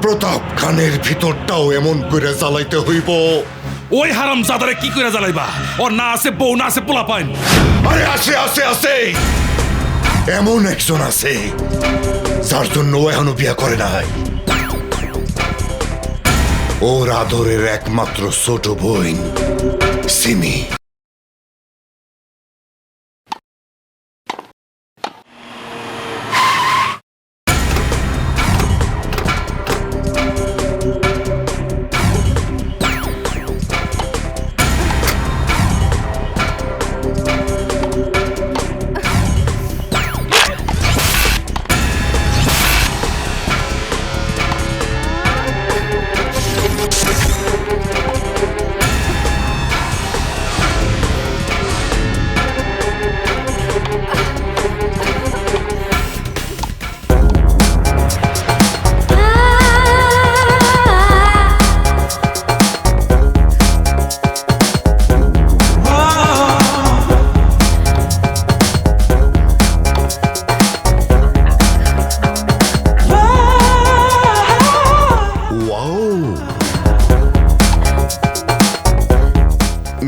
প্রতাপ খানের ভিতরটাও এমন করে জ্বালাইতে হইব। ওই হারামজাদারে কি কইরা জ্বালাইবা? ওর না আছে বউ, না আছে পোলা পাইন। আরে আছে আছে আছে, এমন একজন আছে যার জন্য ও এখনো বিয়ে করে নাই। ওর আদরের একমাত্র ছোট বোন সিমি।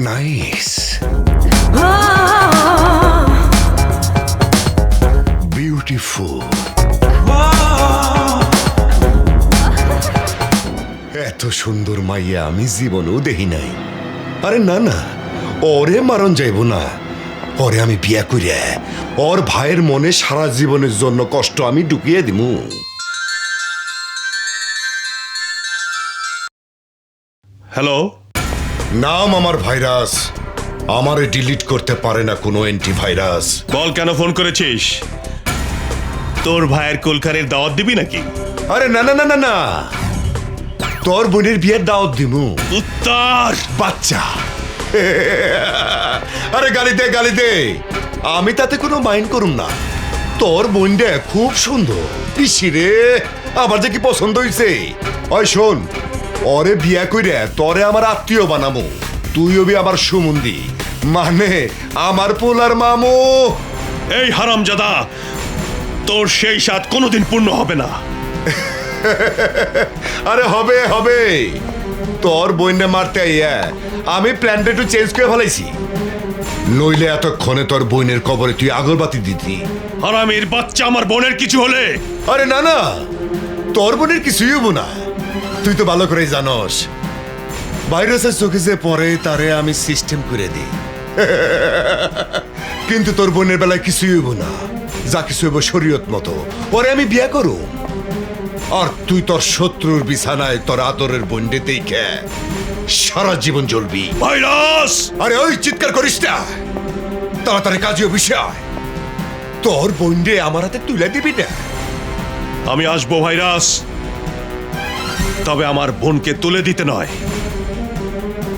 Nice, beautiful. এত সুন্দর মাইয়া আমি জীবনেও দেখি নাই। আরে না না, ওরে মারণ যাইব না। ওরে আমি বিয়া করিয়া ওর ভাইয়ের মনে সারা জীবনের জন্য কষ্ট আমি ঢুকিয়ে দিমু। হ্যালো, নাম আমার ভাইরাস, আমারে ডিলিট করতে পারে না কোনো অ্যান্টিভাইরাস। বল কেন ফোন করেছিস? তোর ভাইয়ের কুলখানির দাওয়াত দিবি নাকি? আরে না না না না না, তোর বোনের বিয়ের দাওয়াত দিমু। উত্তর বাচ্চা। আরে গালি দে গালি দে, আমি তাতে কোনো মাইন্ড করুম না। তোর বোনটা খুব সুন্দর। ইসিরে আমার যে কি পছন্দ হইছে। ওই শোন, ওরে বিয়া কইরা তোরে আমার আত্মীয় বানামু। তুই হবি আমার সুমন্দি, মানে আমার পোলার মামু। এই হারামজাদা, তোর সেই স্বাদ কোনোদিন পূর্ণ হবে না। আরে হবে হবে, তোর বোনটা মারতে আইয়া আমি প্ল্যানটা একটু চেঞ্জ করে ফেলাইছি। নইলে এতক্ষণে তোর বোনের কবরে তুই আগরবাতি দিতি। হারামির বাচ্চা, আমার বোনের কিছু হলে। আরে না না, তোর বোনের কিছুই হবো না। তুই তো ভালো করেই জানস ভাইরাসের চোখে যে পরে তারে আমি সিস্টেম করে দিই। কিন্তু তোর বোনের বেলায় কিছুই হইব না। যা কিছু হইব শরীয়ত মতো, পরে আমি বিয়ে করু। আর তুই তোর শত্রুর বিছানায় তোর আদরের বন্ডে দেখে সারা জীবন জ্বলবি। ভাইরাস! আরে ওই চিৎকার করিস না, তাড়াতাড়ি কাজীয় বিষয়। তোর বন্ডে আমার হাতে তুলে দিবি না। আমি আসবো ভাইরাস, তবে আমার বোনকে তুলে দিতে নয়,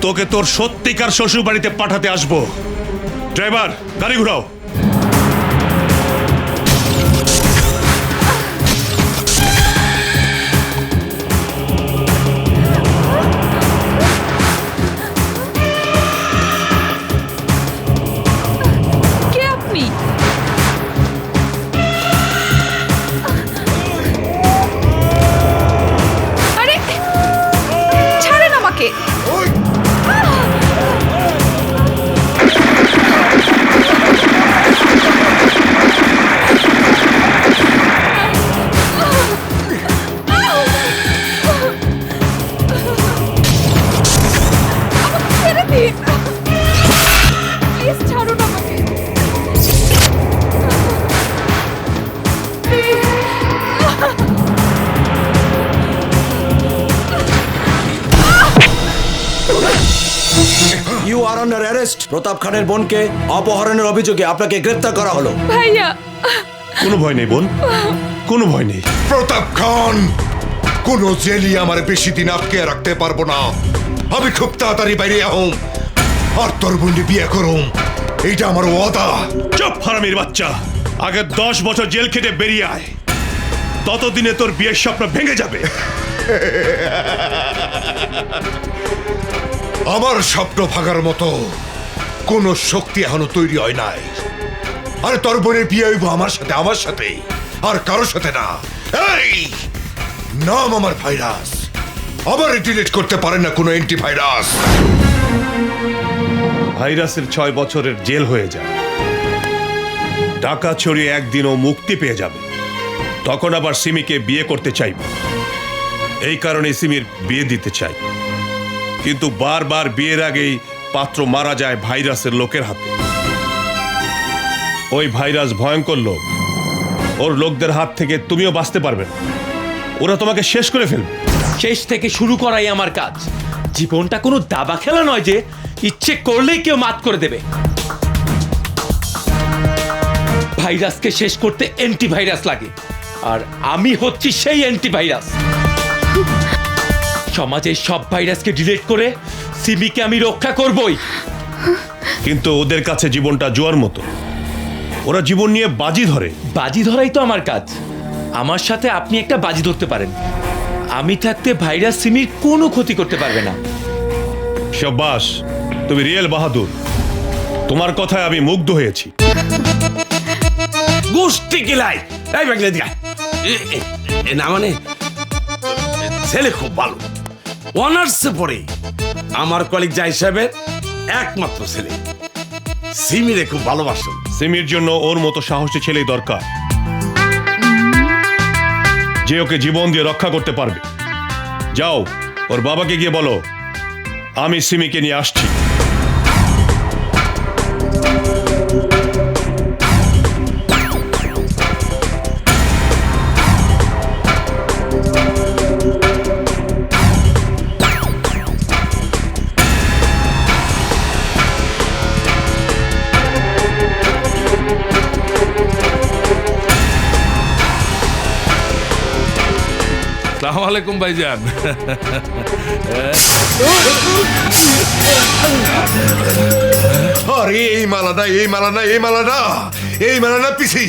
তোকে তোর সত্যিকার শ্বশুর বাড়িতে পাঠাতে আসবো। ড্রাইভার, গাড়ি ঘুরাও। কে আপনি? আরে ছাড়েন আমাকে। Under arrest. প্রতাপ খানের বোনকে অপহরণের অভিযোগে আপনাকে গ্রেফতার করা হলো। ভাইয়া কোনো ভয় নেই বোন, কোনো ভয় নেই। প্রতাপ খান, কোন জেলি আমার বেশি দিন আটকে রাখতে পারবো না। আমি খুব তাড়াতাড়ি বাইরে আহম আর তোর বোনকে বিয়ে করুম, এইটা আমার ওয়াদা। চুপ হারামির বাচ্চা, আগে 10 বছর জেল খেটে বেরিয়ে আয়, ততদিনে তোর বিয়ের স্বপ্ন ভেঙে যাবে। আমার স্বপ্ন ভাগার মতো কোন শক্তি এখনো তৈরি হয় নাই। আরে তোর বোনের বিয়ে হইব আমার সাথে, আর কারোর সাথে না। এই নাম আমার ভাইরাস, আবার ডিলিট করতে পারে না কোনো অ্যান্টিভাইরাস। ভাইরাসের 6 বছরের জেল হয়ে যায়, টাকা ছড়িয়ে একদিনও মুক্তি পেয়ে যাবে, তখন আবার সিমিকে বিয়ে করতে চাইবে। এই কারণে সিমির বিয়ে দিতে চাই, কিন্তু বারবার বিয়ের আগেই পাত্র মারা যায় ভাইরাসের লোকের হাতে। ওই ভাইরাস ভয়ঙ্কর লোক, ওর লোকদের হাত থেকে তুমিও বাঁচতে পারবে না, ওরা তোমাকে শেষ করে ফেলবে। শেষ থেকে শুরু করাই আমার কাজ। জীবনটা কোনো দাবা খেলা নয় যে ইচ্ছে করলেই কেউ মাত করে দেবে। ভাইরাসকে শেষ করতে অ্যান্টিভাইরাস লাগে, আর আমি হচ্ছি সেই অ্যান্টিভাইরাস। সমাজের সব ভাইরাসকে ডিলিট করে সিমিকে আমি রক্ষা করবই। কিন্তু ওদের কাছে জীবনটা জুয়ার মতো, ওরা জীবন নিয়ে বাজি ধরে। বাজি ধরাই তো আমার কাজ। আমার সাথে আপনি একটা বাজি ধরতে পারেন, আমি থাকতে ভাইরাস সিমির কোনো ক্ষতি করতে পারবে না। শাবাশ, তুমি রিয়েল বাহাদুর, তোমার কথায় আমি মুগ্ধ হয়েছি। গোষ্ঠী কিলাই এই বাগলে দিয়া না, মানে ছেলে খুব ভালো, অনার্সে পড়ে আমার কলিগ যা হিসাবে একমাত্র ছেলে। সিমিরে খুব ভালোবাসো। সিমির জন্য ওর মতো সাহসী ছেলেই দরকার, যে ওকে জীবন দিয়ে রক্ষা করতে পারবে। যাও, ওর বাবাকে গিয়ে বলো আমি সিমিকে নিয়ে আসছি। আসসালামু আলাইকুম ভাইজান। আরে এই মালানা পিসি,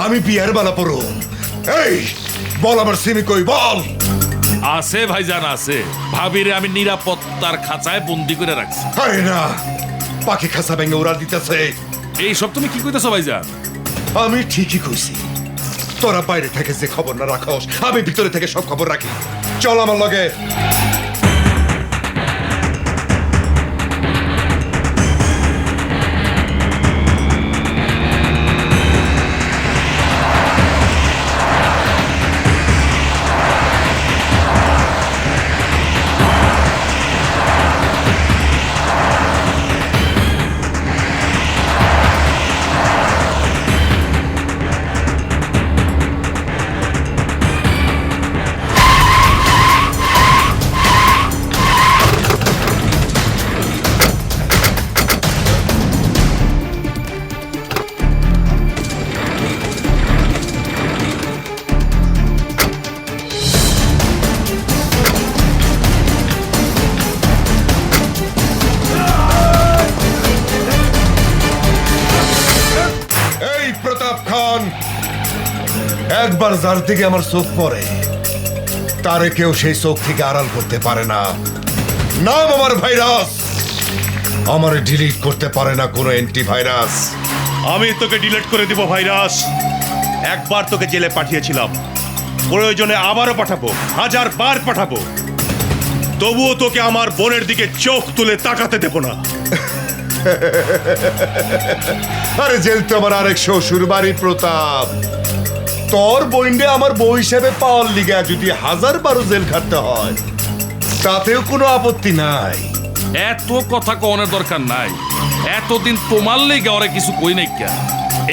আমি বিয়ার মালা পরো। এই বল আমার সিমি কই, বল। আছে ভাইজান আছে, ভাবিরে আমি নিরাপত্তার খাঁচায় বন্দি করে রাখছি। আরে না, পাখি খাঁচা ভেঙে উড়াল দিতেছে। এইসব তুমি কি কইতেছো ভাইজান? আমি ঠিকই কইছি, তোরা বাইরে থেকে যে খবর না রাখস, আমি ভিতরে থেকে সব খবর রাখি। চল আমার লগে। একবার যার দিকে আমার চোখ পড়ে, তারে কেউ সেই চোখ থেকে আড়াল করতে পারে না। নাম আমার ভাইরাস, আমারে ডিলিট করতে পারে না কোনো অ্যান্টিভাইরাস। আমি তোকে ডিলিট করে দিব ভাইরাস। একবার তোকে জেলে পাঠিয়েছিলাম, প্রয়োজনে আবারও পাঠাবো, 1000 বার পাঠাবো, তবুও তোকে আমার বোনের দিকে চোখ তুলে তাকাতে দেব না। আরে জেল তো আমার আরেক শ্বশুর বাড়ি প্রতাপ। তোর বইন্ডে আমার বউ হিসেবে পাওয়ার লিগা যদি 1000 বারো জেল খাটতে হয়, তাতেও কোনো আপত্তি নাই। এত কথা কওয়ানোর দরকার নাই, এতদিন তোমার লেগে ওরা কিছু কই নাই কে।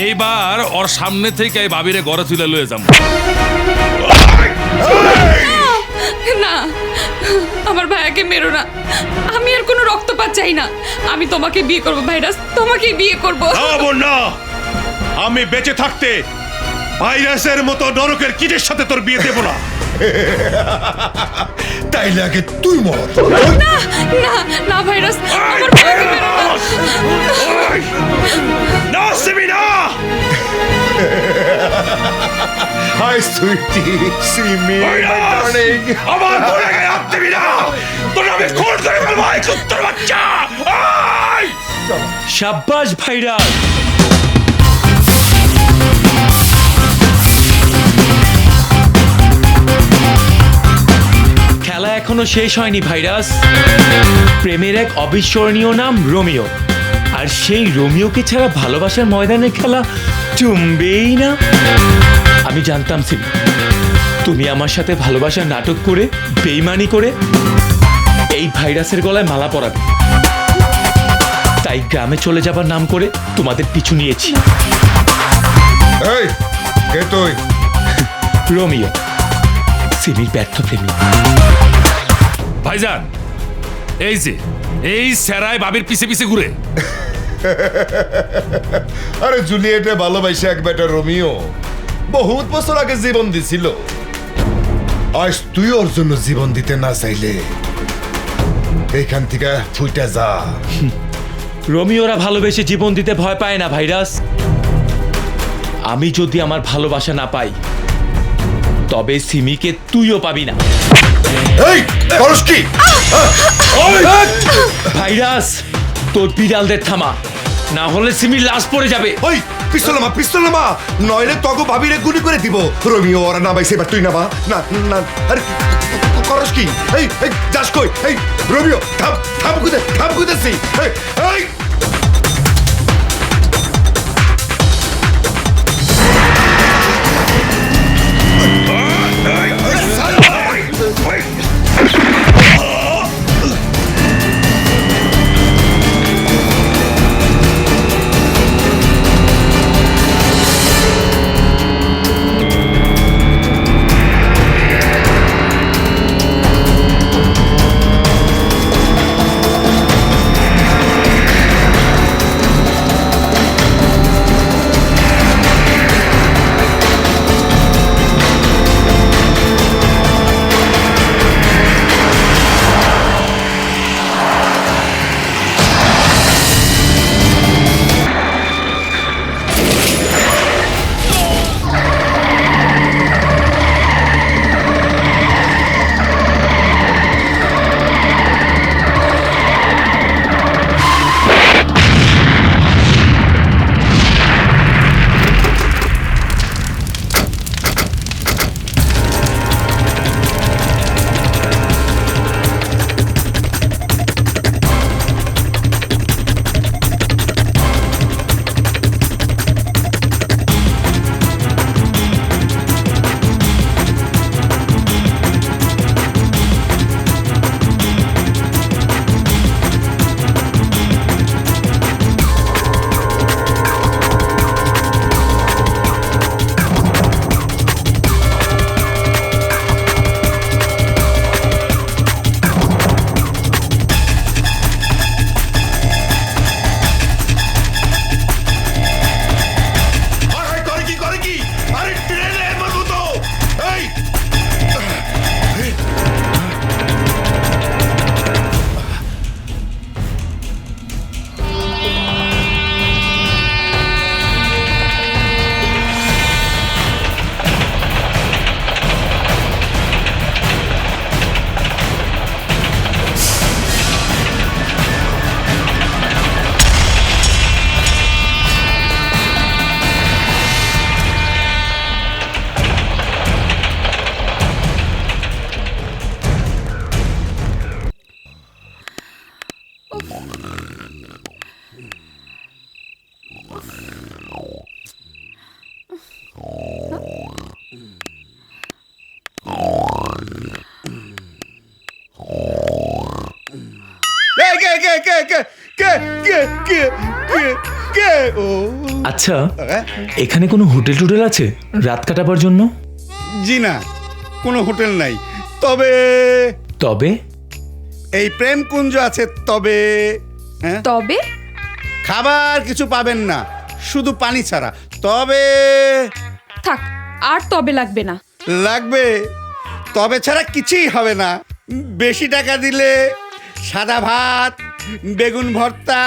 এইবার ওর সামনে থেকে এই ভাবিরে ঘরে তুলে লয়ে যাম। না, আমার ভাইয়াকে মেরো না। আমি আর কোনো রক্তপাত চাই না। আমি তোমাকে বিয়ে করব ভাইরাস, তোমাকে বিয়ে করব। না বোন না, আমি বেঁচে থাকতে ভাইরাসের মতো নরকের কীটের সাথে তোর বিয়ে দেব না। তাইলে আগে তুই মর। না না না ভাইরাস, আমার ভাইয়াকে মেরো না। না সিমি না। Hi sweetie, Simi my darling. আমার বলে গায়ে হাত দিবি না, তোর আমি খুন করে ফেলবো এই কুত্তার বাচ্চা। সাব্বাস ভাইরাস। খেলা এখনো শেষ হয়নি ভাইরাস। প্রেমের এক অবিস্মরণীয় নাম রোমিও, আর সেই রোমিওকে ছাড়া ভালোবাসার ময়দানে খেলা জমবেই না। আমি জানতাম সিমি, তুমি আমার সাথে ভালোবাসার নাটক করে, বেইমানি করে এই ভাইরাসের গলায় মালা পরাবে। তাই গ্রামে চলে যাবার নাম করে তোমাদের পিছু নিয়েছি। এই কে তুই? রোমিও, সিমির ব্যর্থ প্রেমী। ভাইজান, এই যে এই সেরাই বাবির পিছে পিছে ঘুরে। আরে জুলিয়েটে ভালোবাসে এক বেটা রোমিও বহুত বছর আগে জীবন দিছিল। আজ তুই ওর জন্য জীবন দিতে না চাইলে এইখান থেকে ফুইটা যা। রোমিওরা ভালোবেসে জীবন দিতে ভয় পায় না ভাইরাস। আমি যদি আমার ভালোবাসা না পাই, তবে সিমিকে তুইও পাবি না। এই করস কি? ভাইরাস, তোর বিড়ালদের থামা, না হলে সিমির লাশ পড়ে যাবে। ওই পিস্তল নামা, পিস্তল নামা, নইলে তগো ভাবিরে গুলি করে দিব। রোমিও ওরা নামাইছে, এবার তুই নামা। না না, আরে করস কি? এই এই যাস কই? এই রোমিও থাম, থাম কুদে, থাম কুদেছি। এই এই আচ্ছা, এখানে কোনো হোটেল টোটেল আছে রাত কাটাবার জন্য? জি না, কোনো হোটেল নাই। তবে তবে এই প্রেম কুঞ্জ আছে তবে হ্যাঁ তবে খাবার কিছু পাবেন না, শুধু পানি ছাড়া। তবে থাক, আর তবে লাগবে না। লাগবে, তবে ছাড়া কিছুই হবে না। বেশি টাকা দিলে সাদা ভাত, বেগুন ভর্তা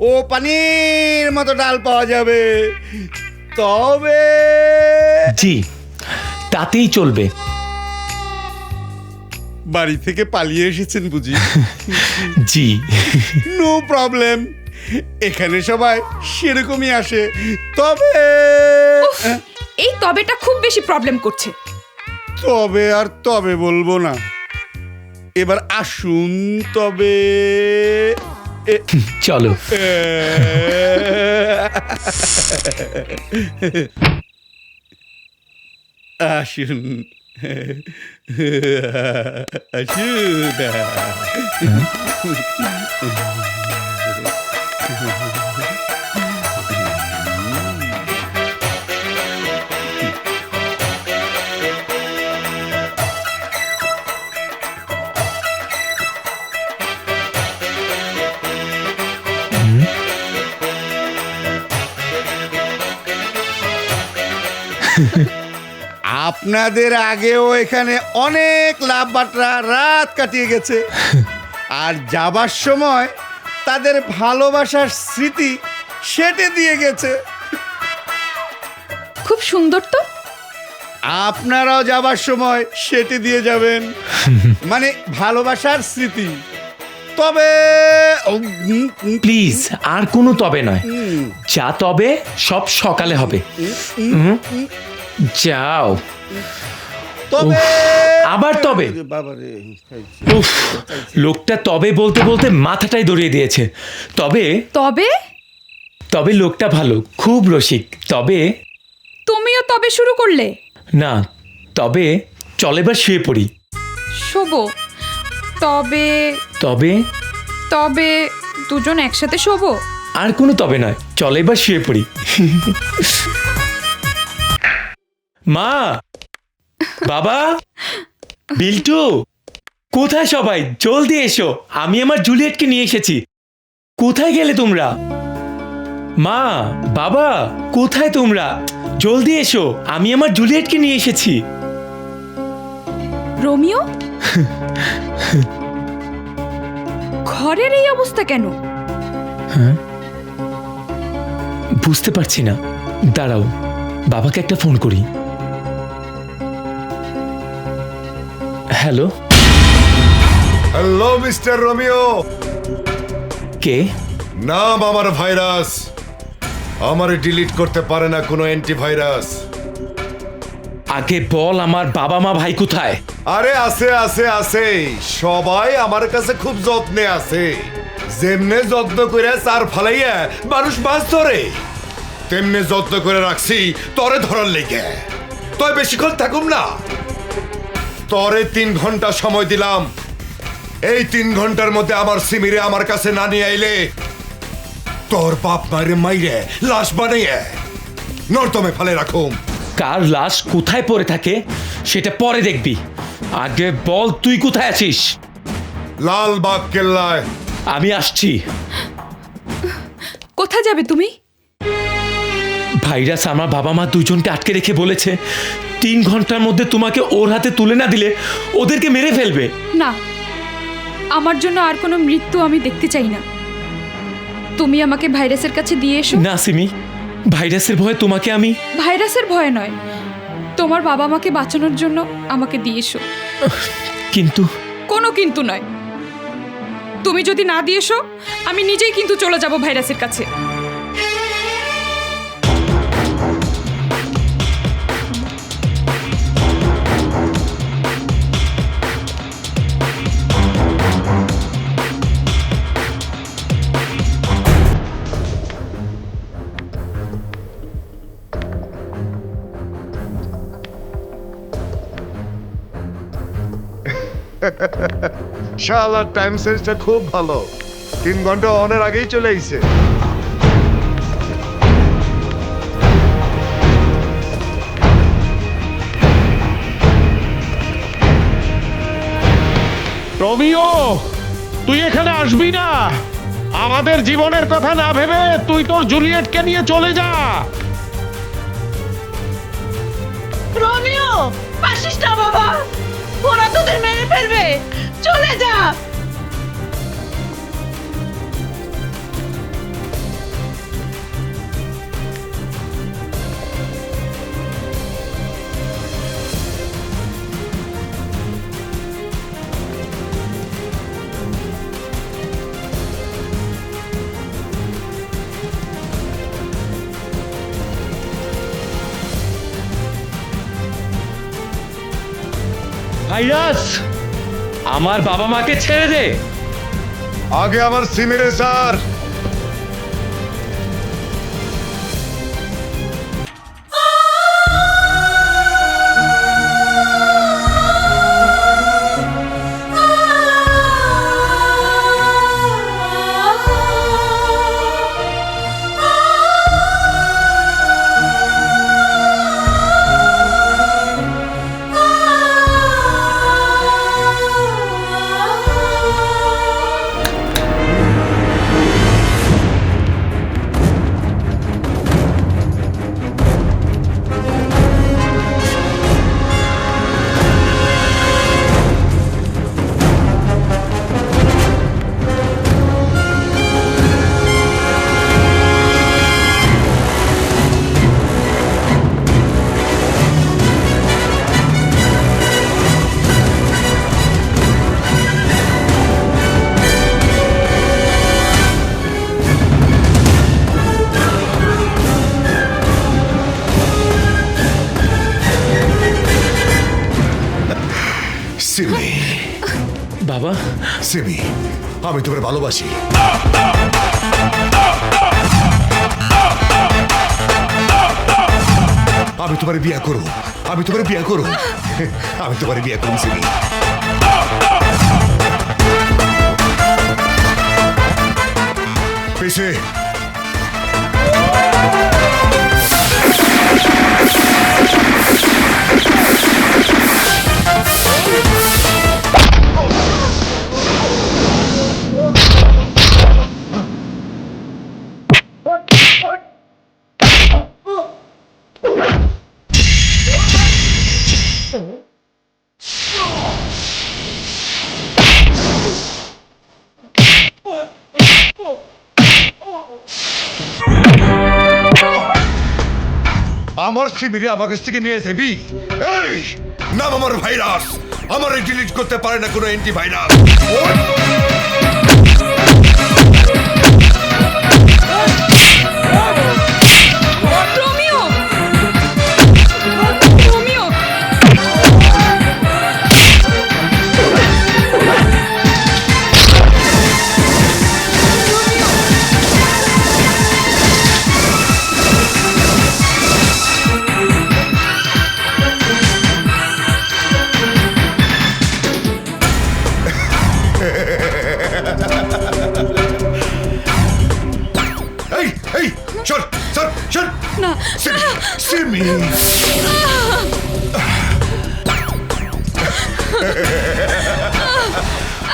ও পানির মতো ডাল পাওয়া যাবে। তবে জি, তাতেই চলবে। বাড়ি থেকে পালিয়ে এসেছেন বুঝি? জি। নো প্রবলেম, এখানে সবাই সেরকমই আসে। তবে এই তবেটা খুব বেশি প্রবলেম করছে। তবে আর তবে বলবো না, এবার আসুন। তবে চলো। আসুন আপনাদের আগেও এখানে অনেক লাভ বাটরা রাত কাটিয়ে গেছে, আর যাবার সময় তাদের ভালোবাসার স্মৃতি সেটে দিয়ে গেছে। খুব সুন্দর তো। আপনারাও যাবার সময় সেটে দিয়ে যাবেন, মানে ভালোবাসার স্মৃতি। তবে প্লিজ, আর কোনো তবে নয়। যা তবে সব সকালে হবে। যাও। তবে আবার তবে। উফ, লোকটা তবে বলতে বলতে মাথাটাই দড়িয়ে দিয়েছে। তবে তবে তবে লোকটা ভালো, খুব রসিক। তবে তুমিও তবে শুরু করলে? না, তবে চল এবার শুয়ে পড়ি। শোবো? তবে তবে তবে দুজন একসাথে শোবো? আর কোনো তবে নয়, চল এবার শুয়ে পড়ি। মা, বাবা, বিল্টু, কোথায় সবাই? জলদি এসো, আমি আমার জুলিয়েটকে নিয়ে এসেছি। কোথায় গেলে তোমরা? মা, বাবা, কোথায় তোমরা? জলদি এসো, আমি আমার জুলিয়েটকে নিয়ে এসেছি। রোমিও, ঘরের এই অবস্থা কেন? হ্যাঁ, বুঝতে পারছি না। দাঁড়াও, বাবাকে একটা ফোন করি। হ্যালো। Hello mister Romeo. কে? নাম আমার ভাইরাস, আমারে ডিলিট করতে পারে না কোনো অ্যান্টিভাইরাস। আগে বল, আমার বাবা মা ভাই কোথায়? আরে আছে আছে আছে, সবাই আমার কাছে খুব যত্নে আছে। যেমনে যত্ন করে চার ফালাইয়া মানুষ মাছ ধরে, তেমনি যত্ন করে রাখছি তরে ধরার লেগে। তুই বেশিক্ষণ থাকুম না, তরে 3 ঘন্টা সময় দিলাম। এই 3 ঘন্টার মধ্যে আমার সিমিরে আমার কাছে না নিয়ে আইলে তোর বাপ মারে মাইরে লাশ বানিয়ে নর্দমে ফেলে রাখুম। কার লাশ কোথায় পড়ে থাকে সেটা পরে দেখবি, আগে বল তুই কোথায় আছিস? লালবাগ কেল্লায়। আমি আসছি। কোথায় যাবে তুমি? ভাইরাস আমার বাবা মা দুজনকে আটকে রেখে বলেছে 3 ঘন্টার মধ্যে তোমাকে ওর হাতে তুলে না দিলে ওদেরকে মেরে ফেলবে। না, আমার জন্য আর কোনো মৃত্যু আমি দেখতে চাই না। তুমি আমাকে ভাইরাসের কাছে দিয়ে এসো। না সিমি, ভাইরাসের ভয়ে তোমাকে আমি। ভাইরাসের ভয় নয়, তোমার বাবা মাকে বাঁচানোর জন্য আমাকে দিয়ে এসো। কিন্তু কোনো কিন্তু নয়। তুমি যদি না দিয়ে এসো, আমি নিজেই কিন্তু চলে যাব ভাইরাসের কাছে। শালার টাইম সেন্সটা খুব ভালো, 3 ঘন্টা অনের আগেই চলে আইছে। রোমিও, তুই এখানে আসবি না। আমাদের জীবনের কথা না ভেবে তুই তোর জুলিয়েটকে নিয়ে চলে যা। রোমিও, পাশিস না বাবা, ওরা তোদের মেরে ফেলবে, চলে যা। ভাইরাস, আমার বাবা মাকে ছেড়ে দে। আগে আমার সিমেরে স্যার। সিমি, বাবা। সিমি, আমি তোমার ভালোবাসি। আমি তোমার বিয়ে করব, আমি তোমার বিয়ে করব, আমি তোমার বিয়ে করব সিমি। পিছে আমার সিমিরে আমার কাছ থেকে নিয়ে যাবি? এই নাম আমার ভাইরাস, আমার ডিলিট করতে পারে না কোনো অ্যান্টিভাইরাস। এই এই চল চল চল না সিমি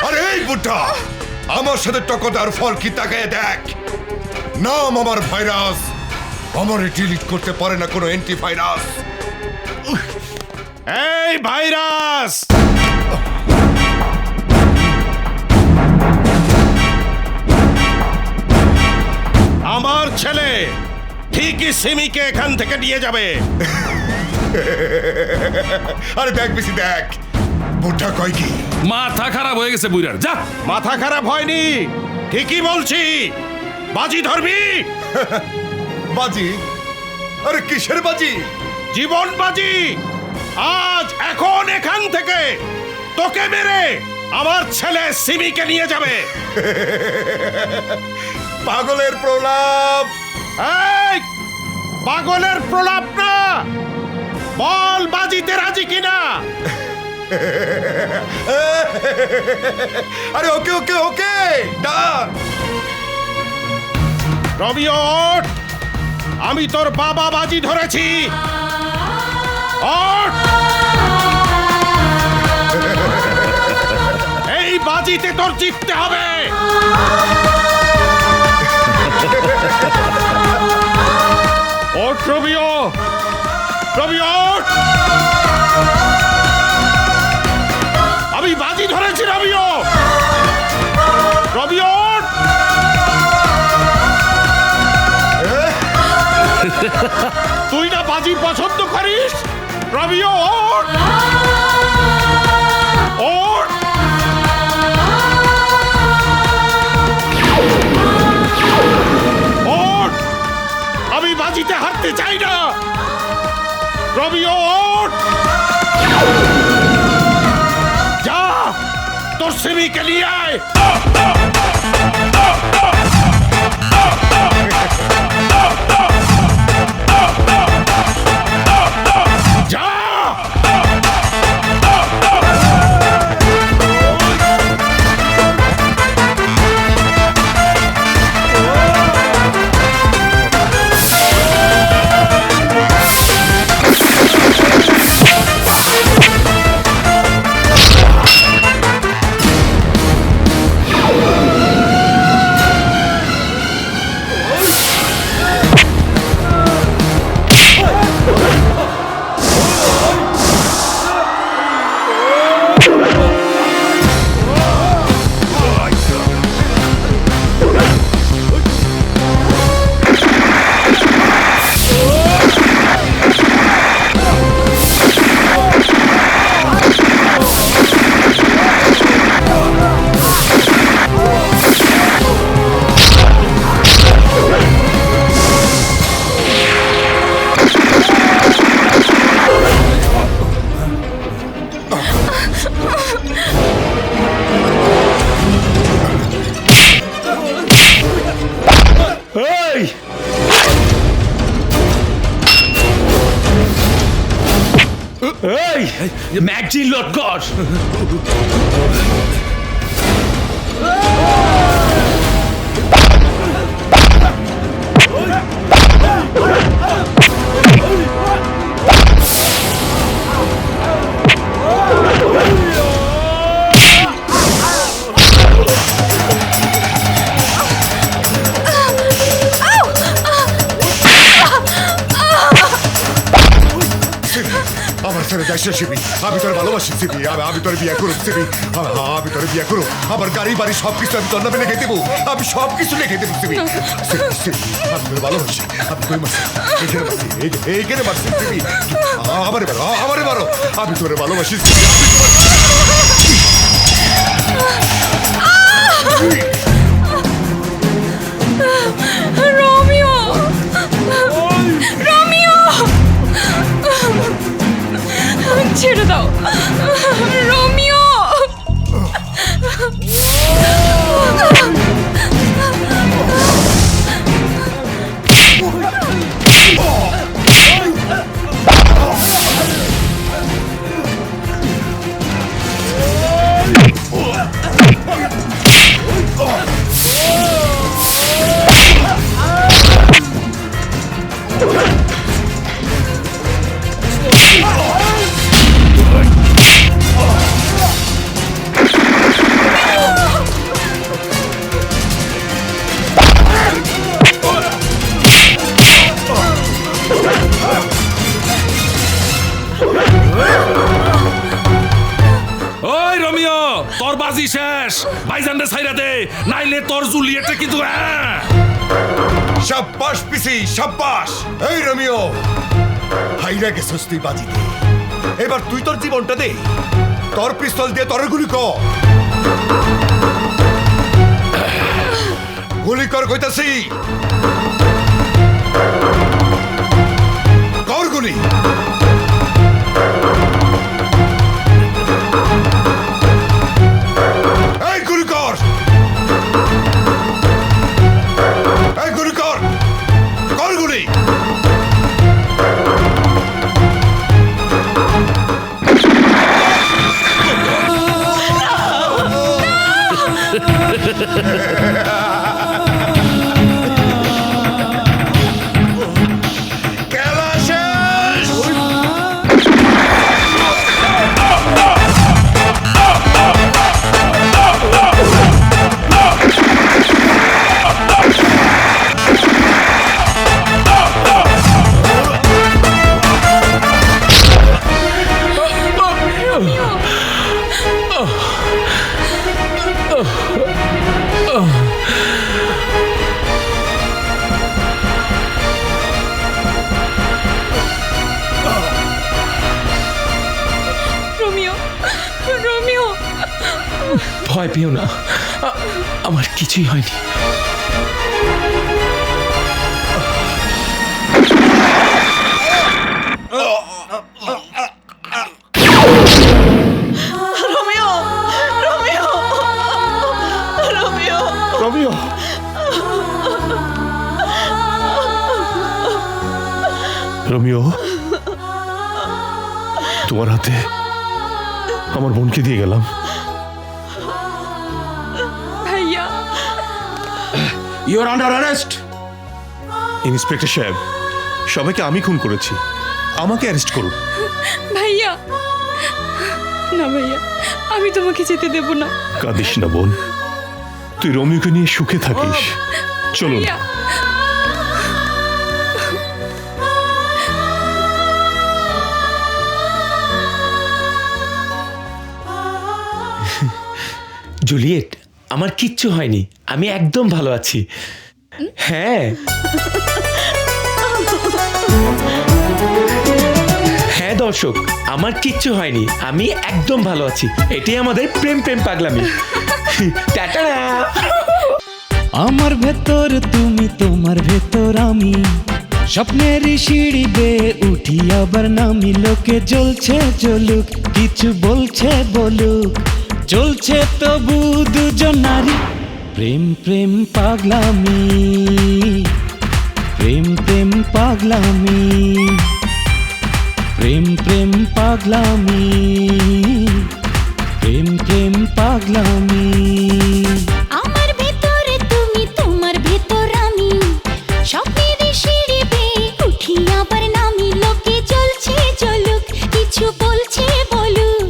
আরে এই বুটা আমার সাথে টকদার ফল কি তাকায় দেখ নাম আমার ভাইরাস আমারে ডিলিট করতে পারে না কোনো অ্যান্টিভাইরাস এই ভাইরাস আমার ছেলে ঠিকই সিমিকে এখান থেকে নিয়ে যাবে আরে দেখ বেশি দেখ বুটা কয় কি মাথা খারাপ হয়ে গেছে বুইরার যা মাথা খারাপ হয়নি ঠিকই বলছি বাজি ধরবি বাজি আরে কিসের বাজি জীবন বাজি আজ এখন এখান থেকে তোকে মেরে আমার ছেলে সিমিকে নিয়ে যাবে পাগলের প্রলাপ এই পাগলের প্রলাপ না বল বাজিতে রাজি কিনা আরে ওকে ওকে ওকে ডান রবিও ওঠ আমি তোর বাবা বাজি ধরেছি ওঠ এই বাজিতে তোর জিততে হবে। ওঠ রবিও, রবিও ওঠ। আমি বাজি ধরেছি রবিও, রবিও ওঠ। তুই না বাজি পছন্দ করিস, রবিও ওঠ, ওঠ। ওঠ, আমি বাজিতে হারতে চাই না, রবিও ওঠ। যা তোর সিমিকে নিয়ে আয়। যা। ম্যাগজিন লোড কর। আমার ছেড়ে যাইস না শিবি, আমি তোর ভালোবাসি শিবি, আমি তোর বিয়ে করব শিবি, আমি তোর বিয়ে করব, আমার গাড়ি বাড়ি সবকিছু আমি তোর নামে লিখে দেবো, আমি সবকিছু লিখে দেবো শিবি, আমি তোর ভালোবাসি, আমি তোর মাসি এইখানে মারছি শিবি, আমারে মারো, আমি তোর ভালোবাসি শিবি। রোমিও, রোমিও, ছেড়ে দাও রোমিও। ওই রোমিও, তোর বাজি শেষ। ভাইজানরে ছাইরা দে, নাইলে তোর জুলিয়েটে কিন্তু। সাব্বাস পিসি, সাব্বাস। এই রোমিও, হাইরা গেছস তুই বাজিতে, এবার তুই তোর জীবনটা দে, তোর পিস্তল দিয়ে তোর গুলি কর, গুলি কর কইতাছি, কর গুলি। এই গুলি কর, এই গুলি কর, কর গুলি। ভয় পেও না, আমার কিছুই হয়নি। Romeo, Romeo, Romeo, Romeo, Romeo, তোমার হাতে আমার বোনকে দিয়ে গেলাম। ভাইয়া, you are under arrest. Inspector সাহেব, সবাইকে আমি খুন করেছি, আমাকে অ্যারেস্ট করুন। ভাইয়া, না ভাইয়া, আমি তোমাকে যেতে দেব না। কাঁদিস না বোন, তুই রোমিওকে নিয়ে সুখে থাকিস। চলুন। ভাইয়া, জুলিয়েট, আমার কিচ্ছু হয়নি, আমি একদম ভালো আছি। হ্যাঁ হ্যাঁ দর্শক, আমার কিচ্ছু হয়নি, আমি একদম ভালো আছি। এটাই আমাদের প্রেম প্রেম পাগলামি। টাটা। আমার ভেতর তুমি, তোমার ভেতর আমি, স্বপ্নের সিঁড়ি বেয়ে উঠি আবার নামি। লোকে জ্বলছে জ্বলুক, কিছু বলছে বলুক, চলছে তবু দুজন নারী। প্রেম প্রেম পাগলামি, প্রেম প্রেম পাগলামি, প্রেম প্রেম পাগলামি, প্রেম প্রেম পাগলামি। আমার ভেতরে তুমি, তোমার ভেতর আমি, স্বপ্নের সিঁড়ি বেয়ে উঠি আবার নামি। লোকে চলছে চলুক, কিছু বলছে বলুক,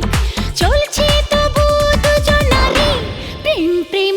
চলছে তবু দুজন নারী। প্রেম প্রেম